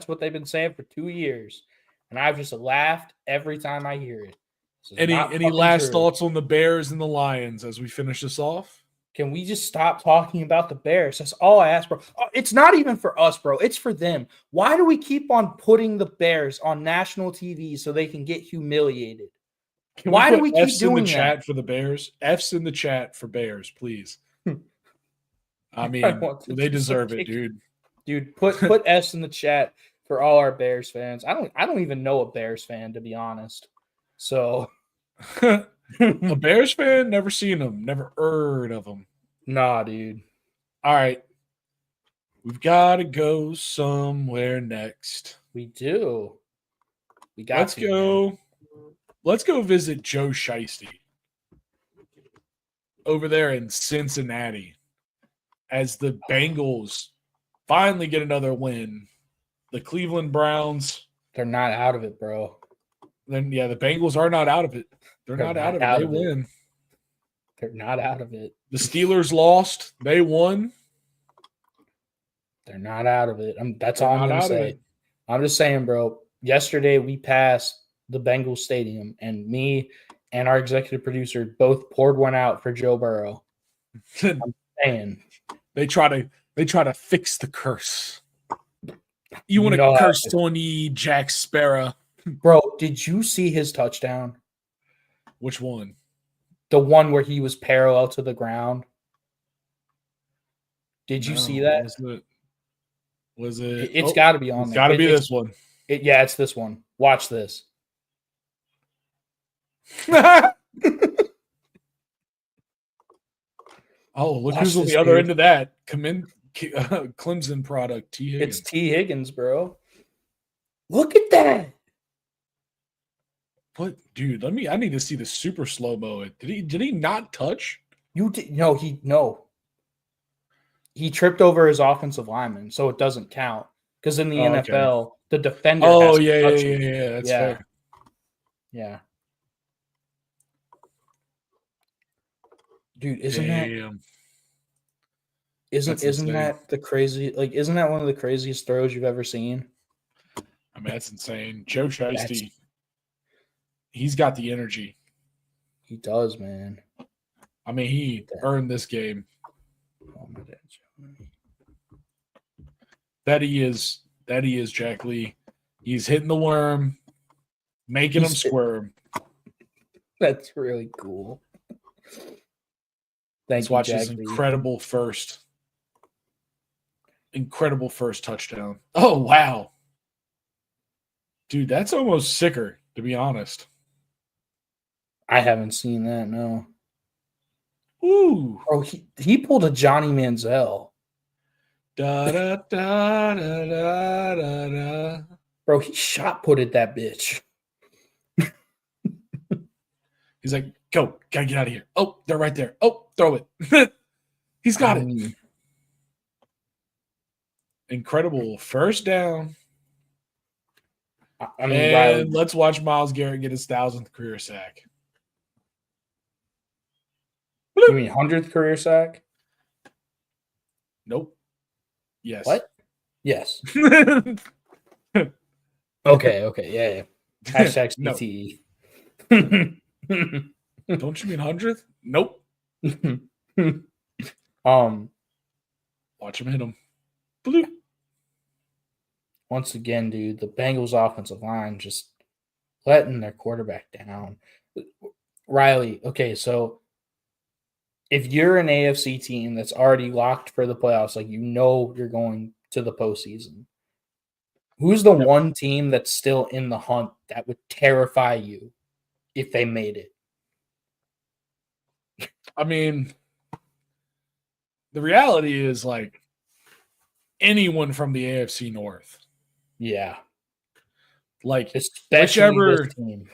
Speaker 1: what they've been saying for 2 years. And I've just laughed every time I hear it.
Speaker 2: Any last thoughts on the Bears and the Lions as we finish this off?
Speaker 1: Can we just stop talking about the Bears? That's all I ask, bro. It's not even for us, bro. It's for them. Why do we keep on putting the Bears on national TV so they can get humiliated? Why do we keep
Speaker 2: F's
Speaker 1: doing
Speaker 2: in the chat for the Bears? F's in the chat for Bears, please. I mean, they deserve it, dude.
Speaker 1: Dude, put F's in the chat for all our Bears fans. I don't even know a Bears fan, to be honest. So
Speaker 2: a Bears fan, never seen them, never heard of them.
Speaker 1: Nah, dude.
Speaker 2: All right. We've got to go somewhere next.
Speaker 1: We do.
Speaker 2: Let's go visit Joe Shiesty over there in Cincinnati as the Bengals finally get another win. The Cleveland Browns.
Speaker 1: They're not out of it, bro.
Speaker 2: Then, the Bengals are not out of it. They're not out of it. They win.
Speaker 1: They're not out of it.
Speaker 2: The Steelers lost. They won.
Speaker 1: They're not out of it. That's all I'm going to say. I'm just saying, bro. Yesterday, we passed the Bengals stadium, and me and our executive producer both poured one out for Joe Burrow. saying.
Speaker 2: They try to fix the curse. You want to
Speaker 1: No.
Speaker 2: curse Tony Jack Sparrow?
Speaker 1: Bro, did you see his touchdown?
Speaker 2: Which one?
Speaker 1: The one where he was parallel to the ground. Did you see that?
Speaker 2: Was it?
Speaker 1: It's got to be on
Speaker 2: It's
Speaker 1: there.
Speaker 2: got to be this one.
Speaker 1: Yeah, it's this one. Watch this.
Speaker 2: Oh, look
Speaker 1: Watch
Speaker 2: who's on
Speaker 1: this,
Speaker 2: the other
Speaker 1: dude.
Speaker 2: end of that. Clemson product, T. Higgins.
Speaker 1: It's T. Higgins, bro. Look at that.
Speaker 2: What, dude? I need to see the super slow mo. Did he not touch?
Speaker 1: No. He tripped over his offensive lineman, so it doesn't count. Because in the NFL, the defender has to touch him.
Speaker 2: Yeah. That's fair.
Speaker 1: Yeah. Dude, isn't that the crazy? Like, isn't that one of the craziest throws you've ever seen?
Speaker 2: I mean, that's insane. Joe Shiesty, he's got the energy.
Speaker 1: He does, man.
Speaker 2: I mean, he earned this game. That he is, Jack Lee. He's hitting the worm, making him squirm.
Speaker 1: That's really cool.
Speaker 2: Let's watch his incredible first touchdown. Oh, wow. Dude, that's almost sicker, to be honest.
Speaker 1: I haven't seen that, no.
Speaker 2: Ooh.
Speaker 1: Bro, he pulled a Johnny Manziel.
Speaker 2: Da, da, da, da, da, da, da.
Speaker 1: Bro, he shot-putted that bitch.
Speaker 2: He's like, go, gotta get out of here. Oh, they're right there. Oh, throw it. He's got it. Incredible first down.
Speaker 1: I mean,
Speaker 2: and let's watch Myles Garrett get his 1,000th career sack.
Speaker 1: You mean 100th career sack?
Speaker 2: Nope. Yes.
Speaker 1: What? Yes. Okay. Yeah. Hashtag CTE.
Speaker 2: Don't you mean 100th? Nope. Watch him hit him. Bloop.
Speaker 1: Once again, dude, the Bengals offensive line just letting their quarterback down. Riley, okay, so if you're an AFC team that's already locked for the playoffs, like you're going to the postseason, who's the one team that's still in the hunt that would terrify you if they made it?
Speaker 2: I mean, the reality is like anyone from the AFC North.
Speaker 1: Yeah.
Speaker 2: Like
Speaker 1: especially this team.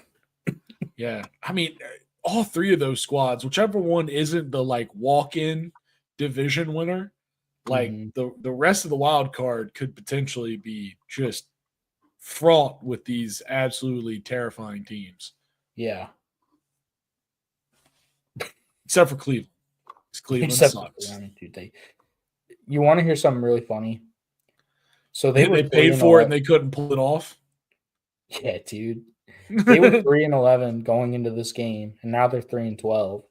Speaker 2: Yeah. I mean, all three of those squads, whichever one isn't the like walk-in division winner, like the rest of the wild card could potentially be just fraught with these absolutely terrifying teams.
Speaker 1: Yeah.
Speaker 2: Except for Cleveland. Cleveland sucks.
Speaker 1: You want to hear something really funny? So they
Speaker 2: paid for it and they couldn't pull it off.
Speaker 1: Yeah, dude. They were 3-11 going into this game, and now they're 3-12.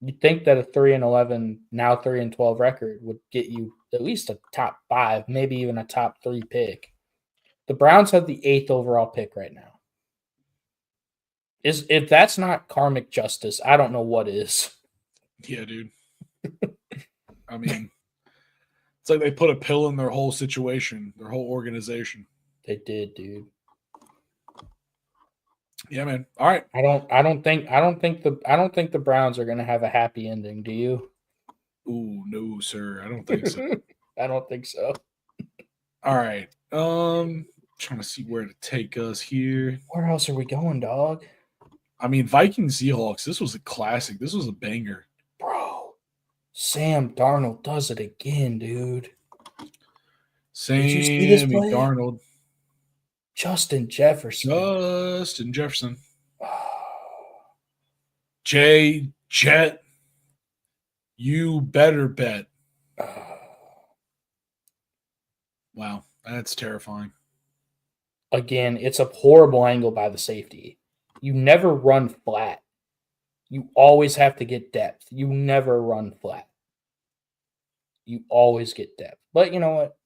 Speaker 1: You'd think that a 3-11, now 3-12 record would get you at least a top 5, maybe even a top 3 pick. The Browns have the 8th overall pick right now. If that's not karmic justice, I don't know what is.
Speaker 2: Yeah, dude. I mean, it's like they put a pill in their whole situation, their whole organization.
Speaker 1: They did, dude.
Speaker 2: Yeah, man. All right.
Speaker 1: I don't think the Browns are gonna have a happy ending. Do you?
Speaker 2: Ooh, no, sir. I don't think so.
Speaker 1: I don't think so.
Speaker 2: All right. Trying to see where to take us here.
Speaker 1: Where else are we going, dog?
Speaker 2: I mean, Vikings Seahawks. This was a classic. This was a banger.
Speaker 1: Bro, Sam Darnold does it again, dude.
Speaker 2: Did you see this play? Darnold.
Speaker 1: Justin Jefferson.
Speaker 2: Jet. You better bet. Wow, that's terrifying.
Speaker 1: Again, it's a horrible angle by the safety. You never run flat. You always have to get depth. You never run flat. You always get depth. But you know what?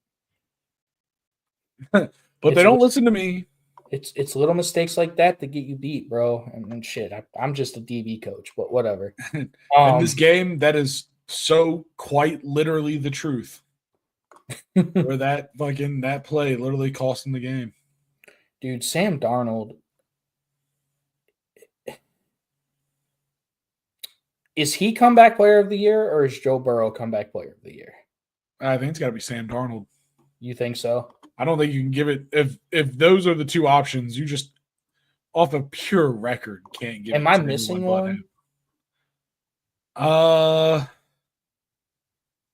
Speaker 2: But
Speaker 1: It's
Speaker 2: they don't
Speaker 1: li-
Speaker 2: listen to me.
Speaker 1: It's little mistakes like that that get you beat, bro. And shit, I'm just a DB coach, but whatever.
Speaker 2: In this game, that is so quite literally the truth. Where that play literally cost him the game.
Speaker 1: Dude, Sam Darnold. Is he comeback player of the year or is Joe Burrow comeback player of the year?
Speaker 2: I think it's got to be Sam Darnold.
Speaker 1: You think so?
Speaker 2: I don't think you can give it if those are the two options. You just off a pure record can't give.
Speaker 1: Am
Speaker 2: it
Speaker 1: I
Speaker 2: to
Speaker 1: missing
Speaker 2: anyone but
Speaker 1: one?
Speaker 2: him.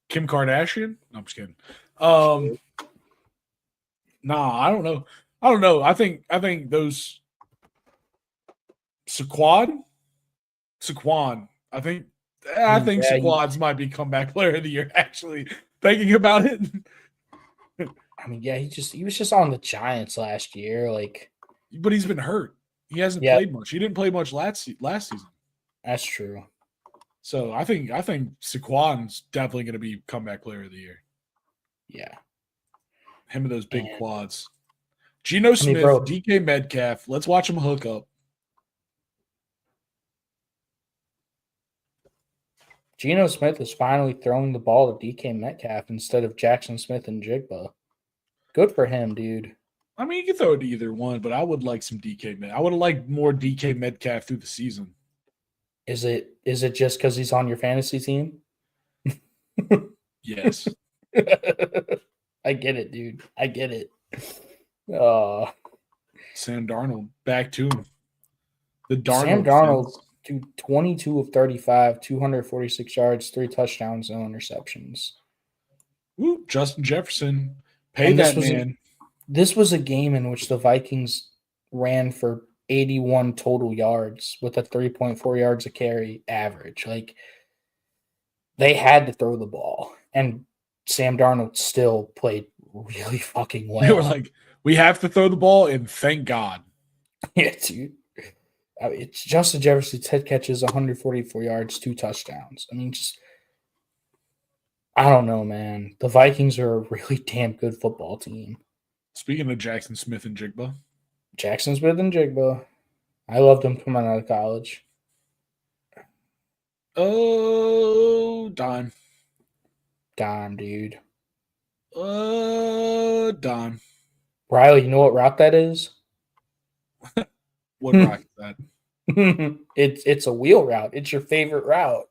Speaker 2: Kim Kardashian? No, I'm just kidding. Nah, I don't know. I think those Saquon. I think
Speaker 1: Yeah,
Speaker 2: Saquon's might be comeback player of the year. Actually, thinking about it.
Speaker 1: I mean, yeah, he was just on the Giants last year. Like,
Speaker 2: But he's been hurt. He hasn't
Speaker 1: yeah,
Speaker 2: played much. He didn't play much last season.
Speaker 1: that's true.
Speaker 2: So I think Saquon's definitely going to be comeback player of the year.
Speaker 1: Yeah.
Speaker 2: Him and those big
Speaker 1: And,
Speaker 2: quads. Geno Smith,
Speaker 1: bro,
Speaker 2: DK Metcalf. Let's watch him hook up.
Speaker 1: Geno Smith is finally throwing the ball to DK Metcalf instead of Jackson Smith and Jigba. Good for him, dude.
Speaker 2: I mean, you can throw it to either one, but I would like some DK Metcalf. I would have liked more DK Metcalf through the season.
Speaker 1: Is it just because he's on your fantasy team?
Speaker 2: Yes.
Speaker 1: I get it, dude. I get it.
Speaker 2: Sam Darnold, back to him.
Speaker 1: Sam Darnold, 22 of 35, 246 yards, 3 touchdowns, no interceptions.
Speaker 2: Ooh, Justin Jefferson. Pay that man.
Speaker 1: This was a game in which the Vikings ran for 81 total yards with a 3.4 yards a carry average. Like, they had to throw the ball, and Sam Darnold still played really fucking well.
Speaker 2: They were like, we have to throw the ball, and thank God.
Speaker 1: Yeah, dude. I mean, it's Justin Jefferson, 10 catches, 144 yards, 2 touchdowns. I mean, I don't know, man. The Vikings are a really damn good football team.
Speaker 2: Speaking of Jackson Smith and Jigba.
Speaker 1: Jackson Smith and Jigba. I loved him coming out of college.
Speaker 2: Oh, dime.
Speaker 1: Dime, dude.
Speaker 2: Dime.
Speaker 1: Riley, you know what route that is?
Speaker 2: What route is that?
Speaker 1: It's a wheel route. It's your favorite route.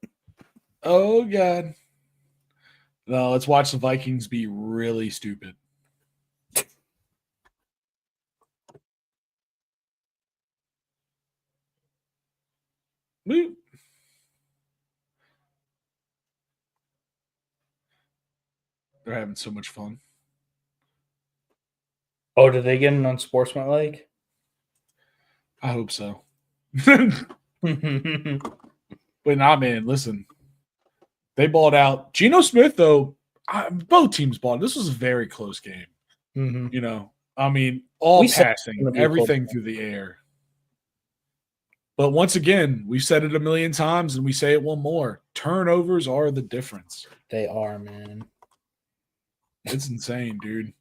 Speaker 2: Oh, God. No, let's watch the Vikings be really stupid. They're having so much fun.
Speaker 1: Oh, did they get an unsportsmanlike?
Speaker 2: I hope so. But nah, man, listen. They balled out. Geno Smith, though, both teams balled. This was a very close game.
Speaker 1: Mm-hmm.
Speaker 2: You know, I mean, all passing, everything through the air. But once again, we've said it a million times and we say it one more. Turnovers are the difference.
Speaker 1: They are, man.
Speaker 2: It's insane, dude.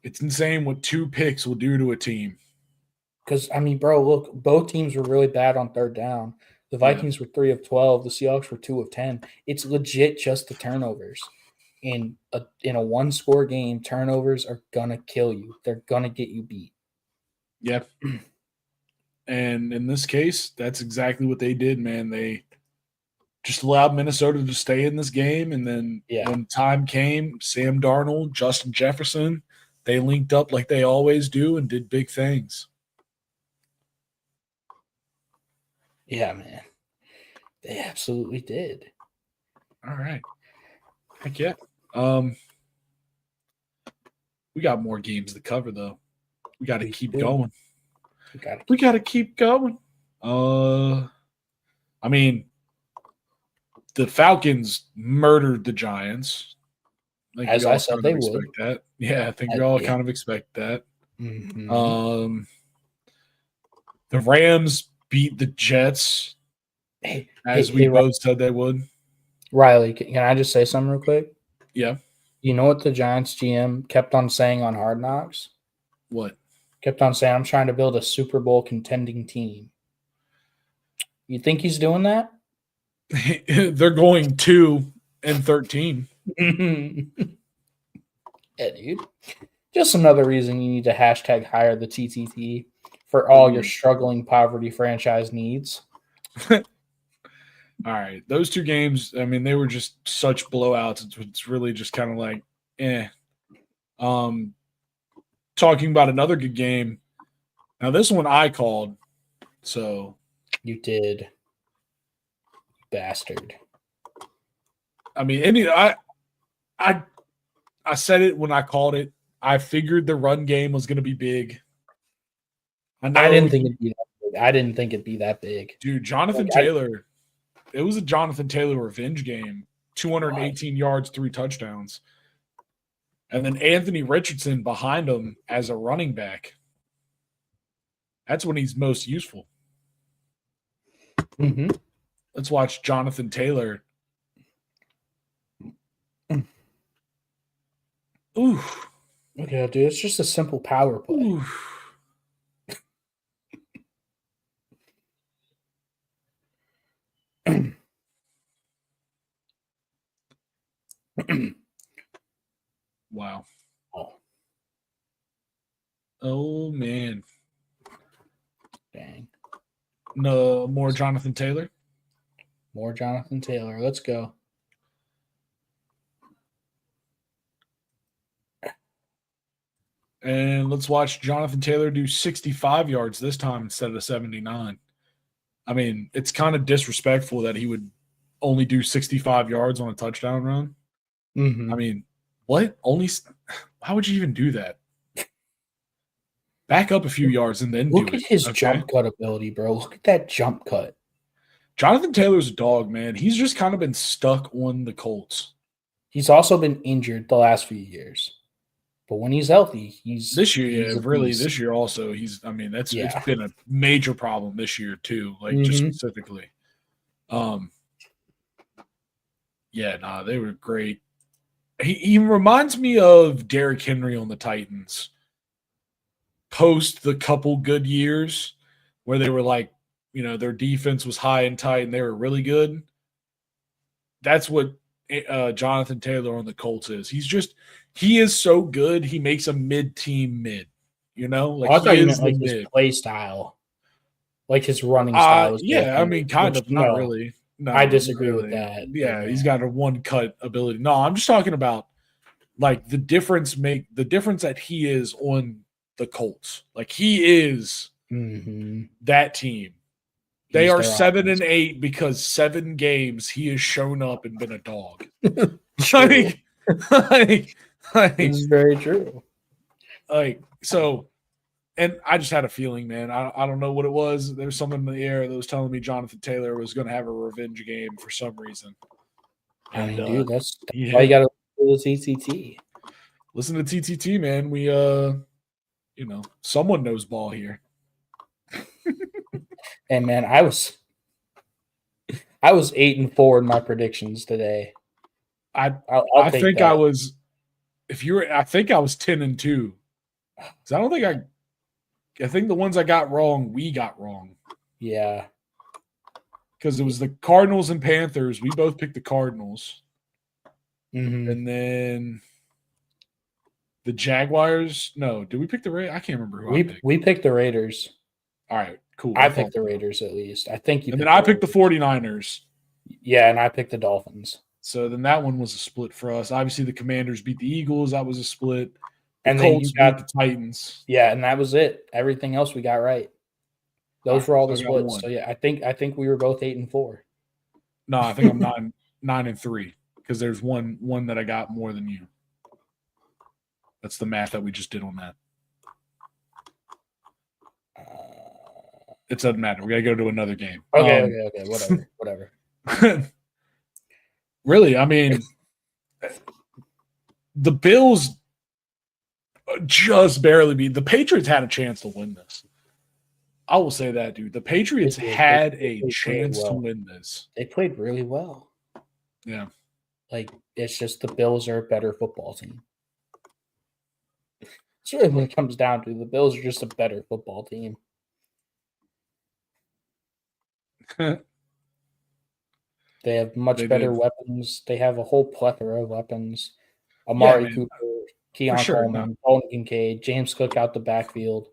Speaker 2: It's insane what 2 picks will do to a team.
Speaker 1: Because, I mean, bro, look, both teams were really bad on third down. The Vikings were 3 of 12. The Seahawks were 2 of 10. It's legit just the turnovers. In a 1-score game, turnovers are going to kill you. They're going to get you beat.
Speaker 2: Yep. And in this case, that's exactly what they did, man. They just allowed Minnesota to stay in this game. And then when time came, Sam Darnold, Justin Jefferson, they linked up like they always do and did big things.
Speaker 1: Yeah, man. They absolutely did.
Speaker 2: All right. Heck yeah. We got more games to cover, though. We got to keep going. We got to keep going. I mean, the Falcons murdered the Giants.
Speaker 1: As I said, they would.
Speaker 2: That. Yeah, I think we all kind of expect that.
Speaker 1: Mm-hmm.
Speaker 2: The Rams beat the Jets, as we both said they would.
Speaker 1: Riley, can I just say something real quick?
Speaker 2: Yeah.
Speaker 1: You know what the Giants GM kept on saying on Hard Knocks?
Speaker 2: What?
Speaker 1: Kept on saying, I'm trying to build a Super Bowl contending team. You think he's doing that?
Speaker 2: They're going 2-13.
Speaker 1: Yeah, dude. Just another reason you need to hashtag hire the TTT for all your struggling poverty franchise needs.
Speaker 2: All right. Those 2 games, I mean, they were just such blowouts. It's really just kind of like, eh. Talking about another good game. Now, this one I called. So.
Speaker 1: You did. Bastard.
Speaker 2: I mean, I said it when I called it. I figured the run game was going to be big.
Speaker 1: I didn't think it'd be that big. I didn't think it'd be that big.
Speaker 2: Dude, Jonathan Taylor. It was a Jonathan Taylor revenge game. 218 yards, 3 touchdowns. And then Anthony Richardson behind him as a running back. That's when he's most useful.
Speaker 1: Mm-hmm.
Speaker 2: Let's watch Jonathan Taylor. Ooh.
Speaker 1: Okay, dude, it's just a simple power play.
Speaker 2: Wow. Oh, man.
Speaker 1: Dang.
Speaker 2: No more Jonathan Taylor?
Speaker 1: More Jonathan Taylor. Let's go.
Speaker 2: And let's watch Jonathan Taylor do 65 yards this time instead of 79. I mean, it's kind of disrespectful that he would only do 65 yards on a touchdown run.
Speaker 1: Mm-hmm.
Speaker 2: I mean, what? Why would you even do that? Back up a few yards and then
Speaker 1: look
Speaker 2: do it.
Speaker 1: Look at his jump cut ability, bro. Look at that jump cut.
Speaker 2: Jonathan Taylor's a dog, man. He's just kind of been stuck on the Colts.
Speaker 1: He's also been injured the last few years. But when he's healthy,
Speaker 2: this year also. It's been a major problem this year too, just specifically. They were great. He reminds me of Derrick Henry on the Titans. Post the couple good years where they were like, their defense was high and tight and they were really good. That's what Jonathan Taylor on the Colts is. He is so good. He makes a mid-team mid.
Speaker 1: I thought you meant like his play style, like his running style.
Speaker 2: Yeah, I mean, kind of. Not really. No,
Speaker 1: I disagree with that.
Speaker 2: Yeah, he's got a one-cut ability. No, I'm just talking about like the difference that he is on the Colts. Like he is that team. They are 7-8 because 7 games he has shown up and been a dog. This
Speaker 1: is very true.
Speaker 2: And I just had a feeling, man. I don't know what it was. There was something in the air that was telling me Jonathan Taylor was going to have a revenge game for some reason.
Speaker 1: I mean, dude, that's why you got to listen to TTT.
Speaker 2: Listen to TTT, man. We, someone knows ball here.
Speaker 1: And man, I was 8-4 in my predictions today.
Speaker 2: I think I was 10-2. I think the ones I got wrong, we got wrong.
Speaker 1: Yeah.
Speaker 2: Because it was the Cardinals and Panthers. We both picked the Cardinals.
Speaker 1: Mm-hmm.
Speaker 2: And then the Jaguars. No, did we pick the Raiders? I can't remember who I picked.
Speaker 1: We picked the Raiders.
Speaker 2: All right, cool.
Speaker 1: I picked the Raiders at least. I think you.
Speaker 2: And then I picked the 49ers.
Speaker 1: Yeah, and I picked the Dolphins.
Speaker 2: So then that one was a split for us. Obviously, the Commanders beat the Eagles. That was a split.
Speaker 1: And then you got
Speaker 2: the Titans.
Speaker 1: Yeah, and that was it. Everything else we got right. Those were all the splits. So yeah, I think we were both 8-4.
Speaker 2: No, I think I'm 9-3 because there's one that I got more than you. That's the math that we just did on that. It doesn't matter. We got to go to another game.
Speaker 1: Okay. Whatever.
Speaker 2: Really, I mean, the Bills just barely beat. The Patriots had a chance to win this. I will say that, dude. The Patriots had a chance to win this.
Speaker 1: They played really well.
Speaker 2: Yeah.
Speaker 1: Like, it's just the Bills are a better football team. It's really what it comes down to. The Bills are just a better football team. They have much
Speaker 2: They
Speaker 1: better
Speaker 2: do.
Speaker 1: weapons. They have a whole plethora of weapons.
Speaker 2: Yeah,
Speaker 1: Amari
Speaker 2: man,
Speaker 1: Cooper,
Speaker 2: for
Speaker 1: Keon
Speaker 2: sure. No.
Speaker 1: Coleman, Dalton Kincaid, James Cook out the backfield,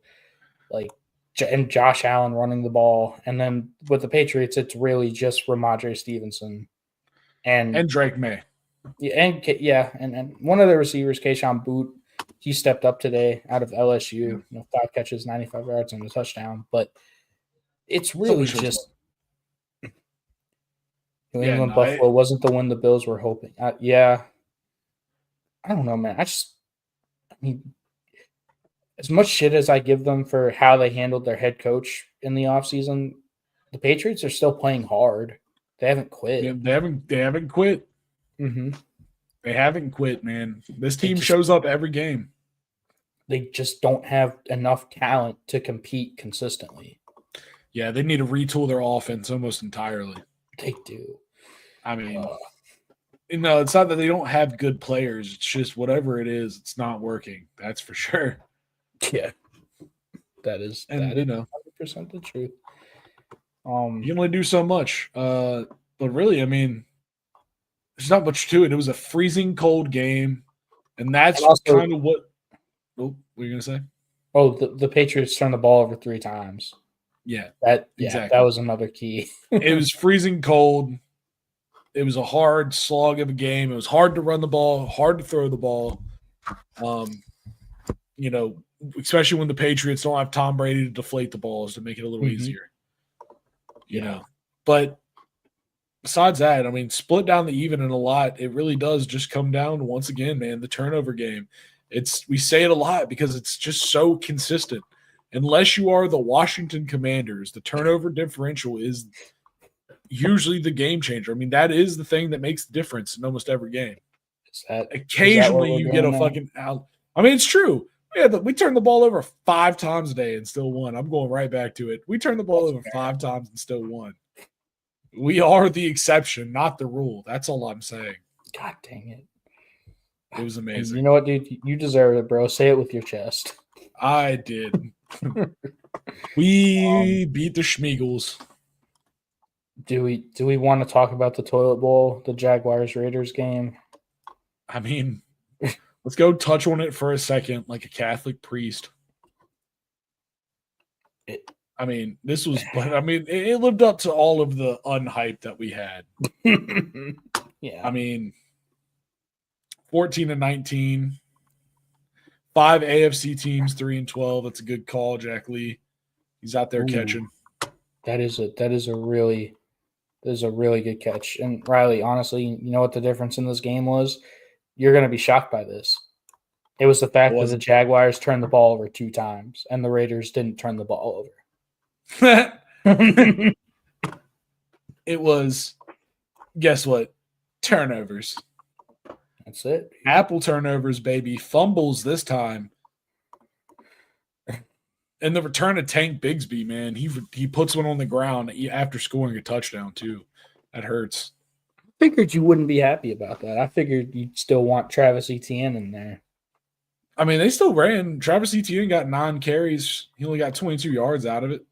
Speaker 1: and Josh Allen running the ball. And then with the Patriots, it's really just Ramondre Stevenson
Speaker 2: And Drake May.
Speaker 1: and one of the receivers, Keyshawn Boot, he stepped up today out of LSU. 5 catches, 95 yards, and a touchdown. But it's really just New England Buffalo wasn't the win the Bills were hoping. I don't know, man. I mean, as much shit as I give them for how they handled their head coach in the offseason, the Patriots are still playing hard. They haven't quit.
Speaker 2: Yeah, they haven't quit.
Speaker 1: Mm-hmm.
Speaker 2: They haven't quit, man. This team shows up every game.
Speaker 1: They just don't have enough talent to compete consistently.
Speaker 2: Yeah, they need to retool their offense almost entirely.
Speaker 1: They do.
Speaker 2: I mean, it's not that they don't have good players. It's just whatever it is, it's not working. That's for sure.
Speaker 1: Yeah, that is 100% the truth.
Speaker 2: You can only do so much, but really, I mean, there's not much to it. It was a freezing cold game, and that's kind of what. Oh, what are you gonna say?
Speaker 1: Oh, the Patriots turned the ball over 3 times.
Speaker 2: Yeah,
Speaker 1: exactly. That was another key.
Speaker 2: It was freezing cold. It was a hard slog of a game. It was hard to run the ball, hard to throw the ball. Especially when the Patriots don't have Tom Brady to deflate the balls to make it a little easier. You know, but besides that, I mean, split down the even in a lot. It really does just come down to, once again, man, the turnover game. We say it a lot because it's just so consistent. Unless you are the Washington Commanders, the turnover differential is usually the game changer. I mean, that is the thing that makes the difference in almost every game. Occasionally you get a fucking out. I mean, it's true. Yeah, we turn the ball over 5 times a day and still won. I'm going right back to it. We turn the ball over 5 times and still won. We are the exception, not the rule. That's all I'm saying.
Speaker 1: God dang it.
Speaker 2: It was amazing.
Speaker 1: And you know what, dude? You deserve it, bro. Say it with your chest.
Speaker 2: I did. We beat the Schmeagles.
Speaker 1: Do we want to talk about the toilet bowl, the Jaguars-Raiders game?
Speaker 2: I mean, let's go touch on it for a second like a Catholic priest. It lived up to all of the unhype that we had.
Speaker 1: Yeah.
Speaker 2: I mean, 14-19, 5 AFC teams, 3-12. That's a good call, Jack Lee. He's out there catching.
Speaker 1: That is a really good catch. And Riley, honestly, you know what the difference in this game was? You're going to be shocked by this. It was the fact that the Jaguars turned the ball over 2 times and the Raiders didn't turn the ball over.
Speaker 2: It was, guess what? Turnovers.
Speaker 1: That's it.
Speaker 2: Apple turnovers, baby. Fumbles this time. And the return of Tank Bigsby, man, he puts one on the ground after scoring a touchdown too. That hurts.
Speaker 1: I figured you wouldn't be happy about that. I figured you'd still want Travis Etienne in there.
Speaker 2: I mean, they still ran. Travis Etienne got 9 carries. He only got 22 yards out of it.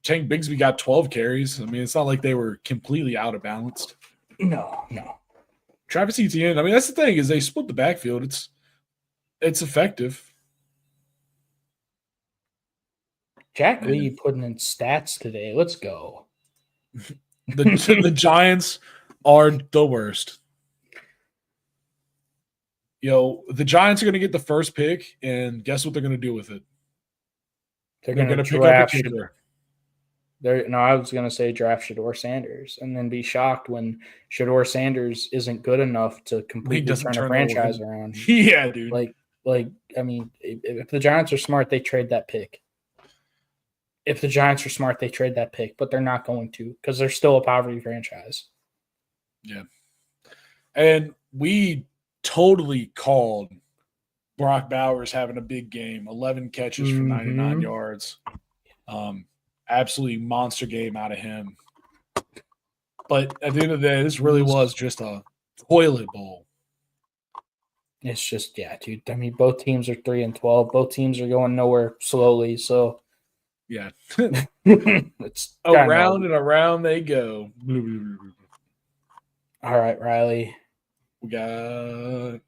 Speaker 2: Tank Bigsby got 12 carries. I mean, it's not like they were completely out of balance.
Speaker 1: No.
Speaker 2: Travis Etienne, I mean, that's the thing, is they split the backfield. It's effective.
Speaker 1: Jack Lee putting in stats today. Let's go.
Speaker 2: The Giants are the worst. The Giants are going to get the first pick, and guess what they're going to do with it?
Speaker 1: They're going to pick up a kicker. I was going to say draft Shedeur Sanders and then be shocked when Shedeur Sanders isn't good enough to completely turn a franchise around.
Speaker 2: Yeah, dude.
Speaker 1: I mean, if the Giants are smart, they trade that pick. If the Giants are smart, they trade that pick, but they're not going to because they're still a poverty franchise.
Speaker 2: Yeah. And we totally called Brock Bowers having a big game, 11 catches for 99 yards. Absolutely monster game out of him. But at the end of the day, this really was just a toilet bowl.
Speaker 1: It's just, yeah, dude. I mean, both teams are 3-12. Both teams are going nowhere slowly. So
Speaker 2: Yeah.
Speaker 1: it's
Speaker 2: Around and around they go.
Speaker 1: All right, Riley.
Speaker 2: We got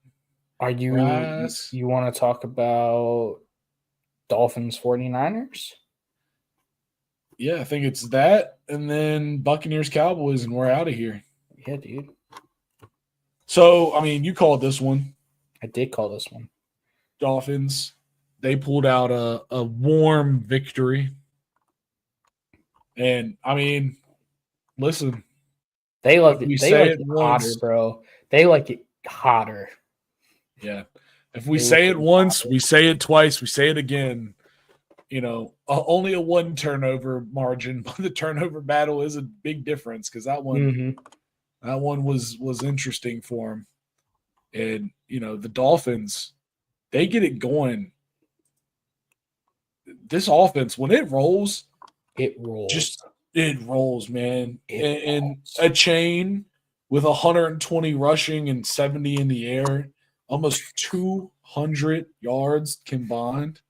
Speaker 1: you want to talk about Dolphins 49ers?
Speaker 2: Yeah, I think it's that, and then Buccaneers Cowboys, and we're out of here.
Speaker 1: Yeah, dude.
Speaker 2: So, I mean, you called this one.
Speaker 1: I did call this one.
Speaker 2: Dolphins. They pulled out a warm victory. And, I mean, listen.
Speaker 1: They like it hotter, bro. They like it hotter.
Speaker 2: Yeah. If we say it once, we say it twice, we say it again. You know, only a 1 turnover margin, but the turnover battle is a big difference because that one was interesting for him. And, you know, the Dolphins, they get it going. This offense, when it rolls,
Speaker 1: it rolls,
Speaker 2: man. And a chain with 120 rushing and 70 in the air, almost 200 yards combined.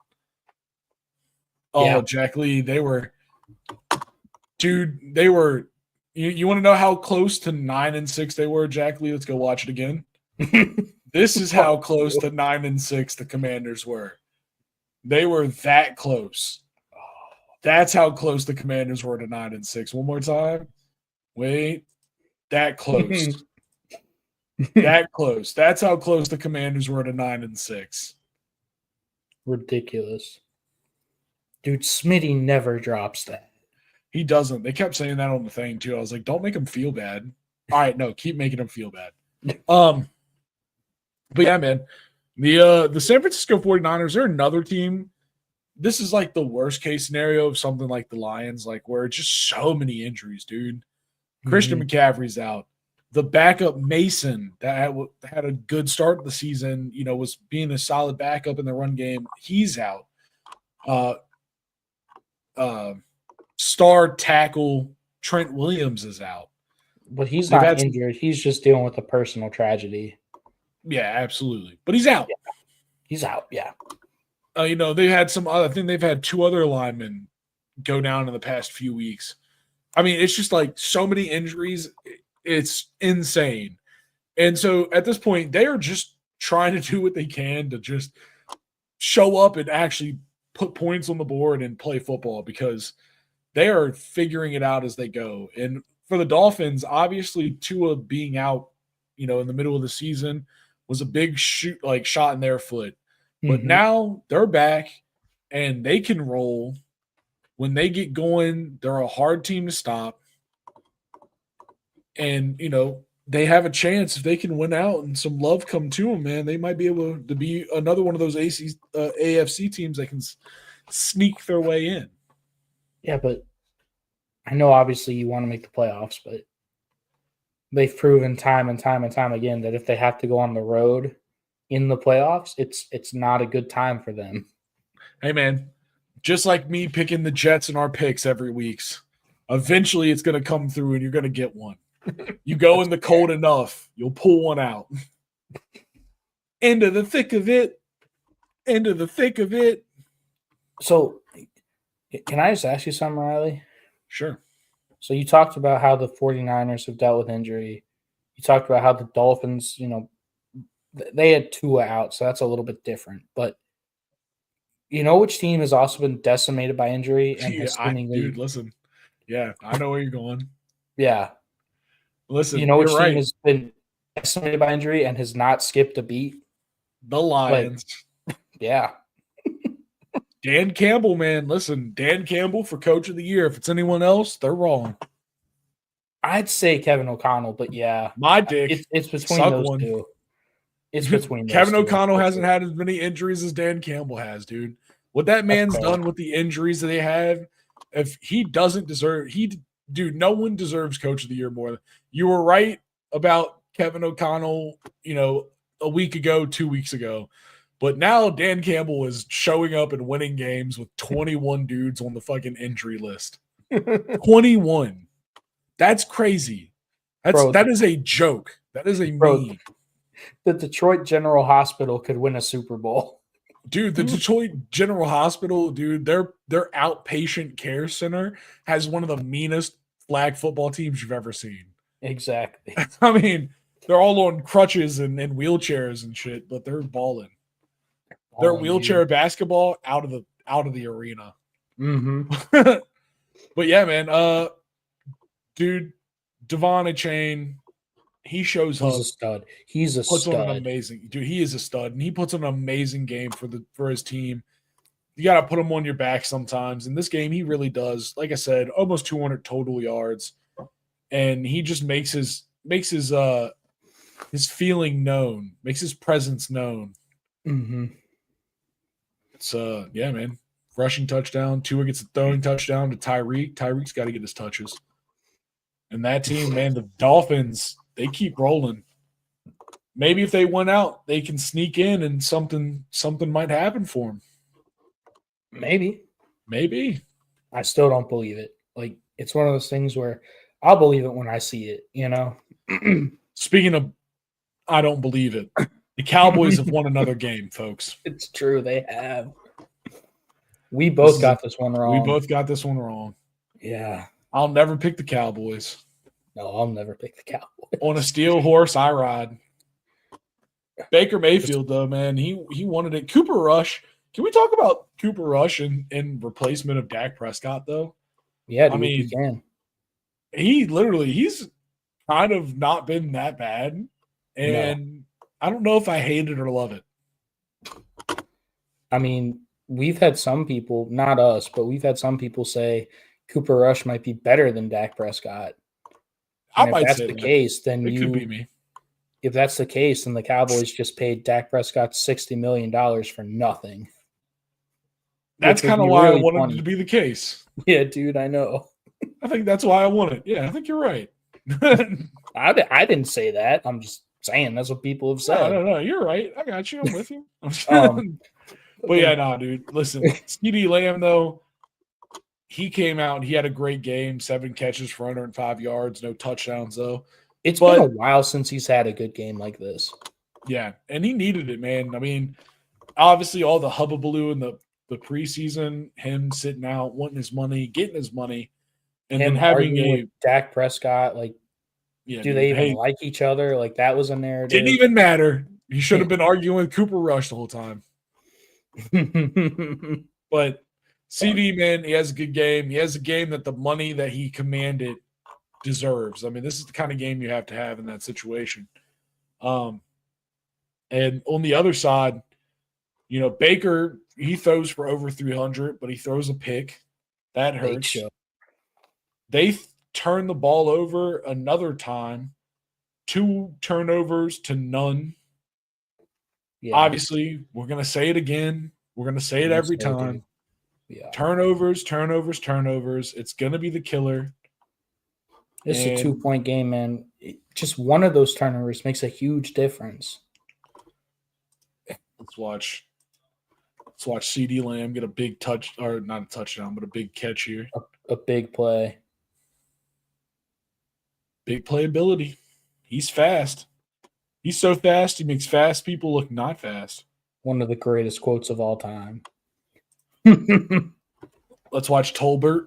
Speaker 2: Oh, yeah. Jack Lee, they were – dude, they were – you want to know how close to 9-6 they were, Jack Lee? Let's go watch it again. This is how close to 9-6 the Commanders were. They were that close. That's how close the Commanders were to 9-6. One more time. Wait. That close. That close. That's how close the Commanders were to 9-6.
Speaker 1: Ridiculous. Dude, Smitty never drops that.
Speaker 2: He doesn't. They kept saying that on the thing, too. I was like, don't make him feel bad. All right, no, keep making him feel bad. But, yeah, man. The San Francisco 49ers, they're another team. This is like the worst case scenario of something like the Lions, like where it's just so many injuries, dude. Christian McCaffrey's out. The backup Mason that had a good start of the season, you know, was being a solid backup in the run game. He's out. Star tackle Trent Williams is out.
Speaker 1: But he's not injured. He's just dealing with a personal tragedy.
Speaker 2: Yeah, absolutely. But he's out.
Speaker 1: Yeah. He's out, yeah.
Speaker 2: You know, they had some other – I think they've had 2 other linemen go down in the past few weeks. I mean, it's just like so many injuries. It's insane. And so at this point, they are just trying to do what they can to just show up and actually put points on the board and play football because they are figuring it out as they go. And for the Dolphins, obviously Tua being out, you know, in the middle of the season was a big shot in their foot. But now they're back and they can roll. When they get going, they're a hard team to stop. And, you know, they have a chance if they can win out and some love come to them, man. They might be able to be another one of those AFC teams that can sneak their way in.
Speaker 1: Yeah, but I know obviously you want to make the playoffs, but they've proven time and time and time again that if they have to go on the road in the playoffs, it's not a good time for them.
Speaker 2: Hey, man, just like me picking the Jets in our picks every week, eventually it's going to come through and you're going to get one. You go in the cold enough, you'll pull one out. Into the thick of it. Into the thick of it.
Speaker 1: So, can I just ask you something, Riley?
Speaker 2: Sure.
Speaker 1: So you talked about how the 49ers have dealt with injury. You talked about how the Dolphins, you know, they had Tua out, so that's a little bit different. But you know which team has also been decimated by injury and has seemingly...
Speaker 2: Dude, listen. Yeah, I know where you're going.
Speaker 1: Yeah.
Speaker 2: Listen,
Speaker 1: you know which team has been decimated by injury and has not skipped a beat?
Speaker 2: The Lions.
Speaker 1: Yeah.
Speaker 2: Dan Campbell, man. Listen, Dan Campbell for Coach of the Year. If it's anyone else, they're wrong.
Speaker 1: I'd say Kevin O'Connell, but yeah.
Speaker 2: My dick.
Speaker 1: It's between those two. It's between
Speaker 2: Kevin O'Connell hasn't had as many injuries as Dan Campbell has, dude. What that man's done with the injuries that they have, if he doesn't deserve – dude, no one deserves Coach of the Year more. You were right about Kevin O'Connell, you know, a week ago, 2 weeks ago. But now Dan Campbell is showing up and winning games with 21 dudes on the fucking injury list. 21. That's crazy. That is a joke. That is a meme.
Speaker 1: The Detroit General Hospital could win a Super Bowl.
Speaker 2: Dude, the Detroit General Hospital, dude, their outpatient care center has one of the meanest flag football teams you've ever seen.
Speaker 1: Exactly.
Speaker 2: I mean, they're all on crutches and wheelchairs and shit, but they're balling. Their wheelchair basketball out of the arena.
Speaker 1: Mm-hmm.
Speaker 2: But yeah, man. Dude, Devon Achane, he shows
Speaker 1: He's
Speaker 2: up.
Speaker 1: a stud. He's a
Speaker 2: Puts on an
Speaker 1: stud.
Speaker 2: amazing dude. He is a stud, and he puts on an amazing game for his team. You got to put him on your back sometimes. In this game, he really does. Like I said, almost 200 total yards, and he just makes his feeling known, makes his presence known.
Speaker 1: Mm-hmm.
Speaker 2: It's yeah, man. Rushing touchdown. Tua gets a throwing touchdown to Tyreek. Tyreek's got to get his touches. And that team, man, the Dolphins, they keep rolling. Maybe if they went out, they can sneak in and something might happen for them. Maybe.
Speaker 1: I still don't believe it. Like, it's one of those things where I'll believe it when I see it, you know?
Speaker 2: Speaking of, I don't believe it. The Cowboys have won another game, folks.
Speaker 1: It's true. They have. We both got this one wrong.
Speaker 2: We both got this one wrong.
Speaker 1: Yeah.
Speaker 2: I'll never pick the Cowboys.
Speaker 1: No, I'll never pick the Cowboys.
Speaker 2: On a steel horse, I ride. Baker Mayfield, though, man, he wanted it. Cooper Rush. Can we talk about Cooper Rush in replacement of Dak Prescott, though?
Speaker 1: Yeah, dude, I mean, we can.
Speaker 2: He's kind of not been that bad. And I don't know if I hate it or love it.
Speaker 1: I mean, we've had some people, not us, but we've had some people say Cooper Rush might be better than Dak Prescott. And if that's the case, then
Speaker 2: it could be me.
Speaker 1: If that's the case, then the Cowboys just paid Dak Prescott $60 million for nothing.
Speaker 2: That's kind of why I wanted it to be the case.
Speaker 1: Yeah, dude, I know.
Speaker 2: I think that's why I want it. Yeah, I think you're right.
Speaker 1: I didn't say that. I'm just saying that's what people have said.
Speaker 2: No, you're right. I got you. I'm with you. But yeah, nah, dude. Listen, CeeDee Lamb, though, he came out and he had a great game. 7 catches for 105 yards, no touchdowns, though.
Speaker 1: It's been a while since he's had a good game like this.
Speaker 2: Yeah, and he needed it, man. I mean, obviously all the hubbubaloo in the preseason, him sitting out, wanting his money, getting his money, and then having
Speaker 1: Dak Prescott, like, yeah, do they even like each other? Like, that was a narrative.
Speaker 2: Didn't even matter. He should have been arguing with Cooper Rush the whole time. But CD, man, he has a good game. He has a game that the money that he commanded deserves. I mean, this is the kind of game you have to have in that situation. And on the other side, you know, Baker, he throws for over 300, but he throws a pick. That hurts. They turn the ball over another time. 2 turnovers to none. Yeah. Obviously, we're going to say it again. We're going to say it every time. Yeah. Turnovers. It's going to be the killer.
Speaker 1: It's a 2-point game, man. Just one of those turnovers makes a huge difference.
Speaker 2: Let's watch CeeDee Lamb get a big touch, or not a touchdown, but a big catch here.
Speaker 1: A big play.
Speaker 2: Big playability. He's fast. He's so fast, he makes fast people look not fast.
Speaker 1: One of the greatest quotes of all time.
Speaker 2: Let's watch Tolbert.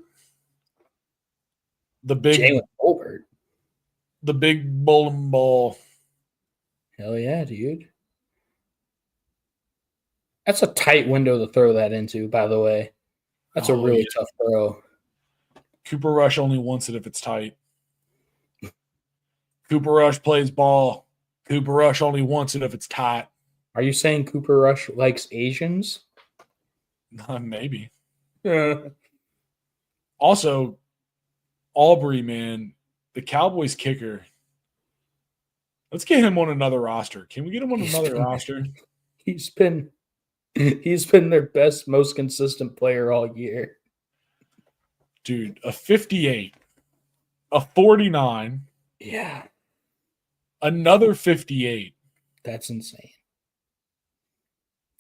Speaker 1: Jalen Tolbert.
Speaker 2: The big bowling ball.
Speaker 1: Hell yeah, dude. That's a tight window to throw that into, by the way. That's a really tough throw.
Speaker 2: Cooper Rush only wants it if it's tight. Cooper Rush plays ball. Cooper Rush only wants it if it's tight.
Speaker 1: Are you saying Cooper Rush likes Asians?
Speaker 2: Maybe. Also, Aubrey, man, the Cowboys kicker. Let's get him on another roster. Can we get him on another roster?
Speaker 1: He's been their best, most consistent player all year.
Speaker 2: Dude, a 58, a 49.
Speaker 1: Yeah.
Speaker 2: Another 58.
Speaker 1: That's insane.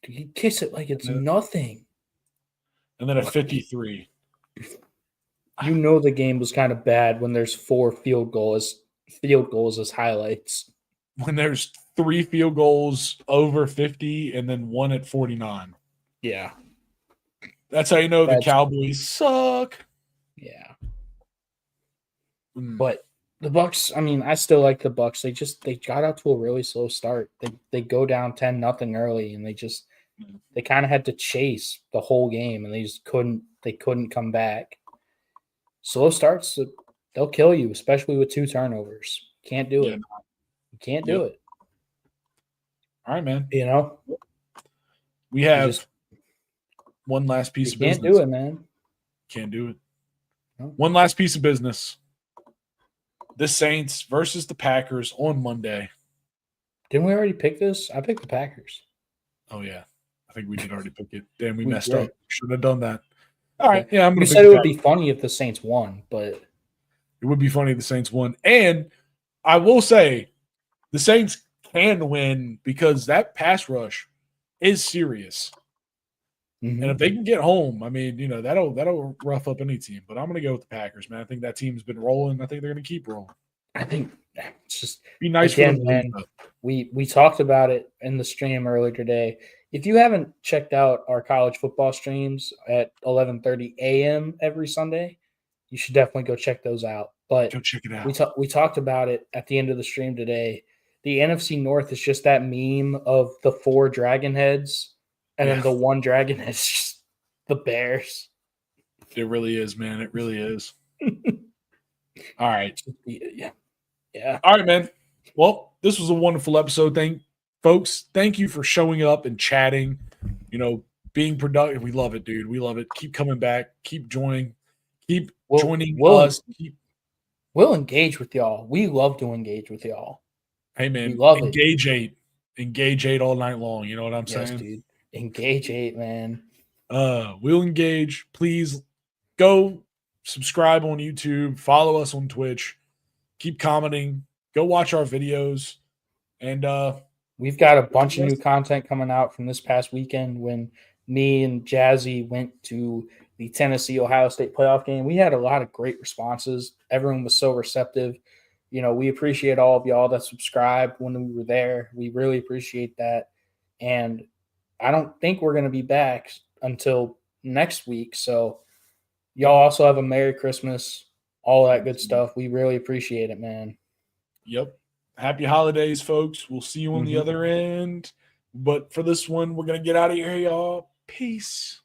Speaker 1: Dude, you kiss it like it's nothing.
Speaker 2: And then a 53.
Speaker 1: You know the game was kind of bad when there's 4 field goals field goals as highlights.
Speaker 2: When there's 3 field goals over 50 and then 1 at 49.
Speaker 1: Yeah.
Speaker 2: That's how you know the
Speaker 1: That's-
Speaker 2: Cowboys suck.
Speaker 1: Yeah.
Speaker 2: Mm.
Speaker 1: But the Bucks, I mean, I still like the Bucks. They got out to a really slow start. They go down 10-0 early, and they kind of had to chase the whole game, and they couldn't come back. Slow starts, they'll kill you, especially with 2 turnovers. Can't do it. You can't do it.
Speaker 2: All right, man.
Speaker 1: You know?
Speaker 2: We have one last piece of business.
Speaker 1: Can't do it, man.
Speaker 2: Can't do it.
Speaker 1: No.
Speaker 2: One last piece of business. The Saints versus the Packers on Monday.
Speaker 1: Didn't we already pick this? I picked the Packers.
Speaker 2: Oh, yeah. I think we did already pick it. Damn, we
Speaker 1: We
Speaker 2: messed
Speaker 1: did.
Speaker 2: up. Should have done that. All right. Yeah, I'm
Speaker 1: You
Speaker 2: going to
Speaker 1: said it would be funny if the Saints won, but
Speaker 2: it would be funny if the Saints won. And I will say the Saints can win because that pass rush is serious.
Speaker 1: mhm.
Speaker 2: And if they can get home, I mean, that'll rough up any team. But I'm going to go with the Packers, man. I think that team's been rolling. I think they're going to keep rolling.
Speaker 1: I think it's just
Speaker 2: Be nice
Speaker 1: again,
Speaker 2: for them.
Speaker 1: man. We talked about it in the stream earlier today. If you haven't checked out our college football streams at 11:30 a.m. every Sunday, you should definitely go check those out. But
Speaker 2: Go check it out.
Speaker 1: we talked about it at the end of the stream today. The NFC North is just that meme of the 4 dragon heads, and then the one dragon head is just the Bears.
Speaker 2: It really is, man. It really is. All right.
Speaker 1: Yeah.
Speaker 2: All right, man. Well, this was a wonderful episode. Thank you for showing up and chatting, being productive. We love it, dude. We love it. Keep coming back. Keep joining. Keep joining us.
Speaker 1: We'll engage with y'all. We love to engage with y'all.
Speaker 2: Hey, man.
Speaker 1: We love
Speaker 2: engage it. Engage 8 all night long. You know what I'm saying?
Speaker 1: Dude. Engage 8, man.
Speaker 2: We'll engage. Please go subscribe on YouTube. Follow us on Twitch. Keep commenting. Go watch our videos. And
Speaker 1: we've got a bunch of new content coming out from this past weekend when me and Jazzy went to the Tennessee-Ohio State playoff game. We had a lot of great responses. Everyone was so receptive. We appreciate all of y'all that subscribed when we were there. We really appreciate that. And I don't think we're going to be back until next week. So y'all also have a Merry Christmas, all that good stuff. We really appreciate it, man.
Speaker 2: Yep. Happy holidays, folks. We'll see you on the other end. But for this one, we're going to get out of here, y'all. Peace.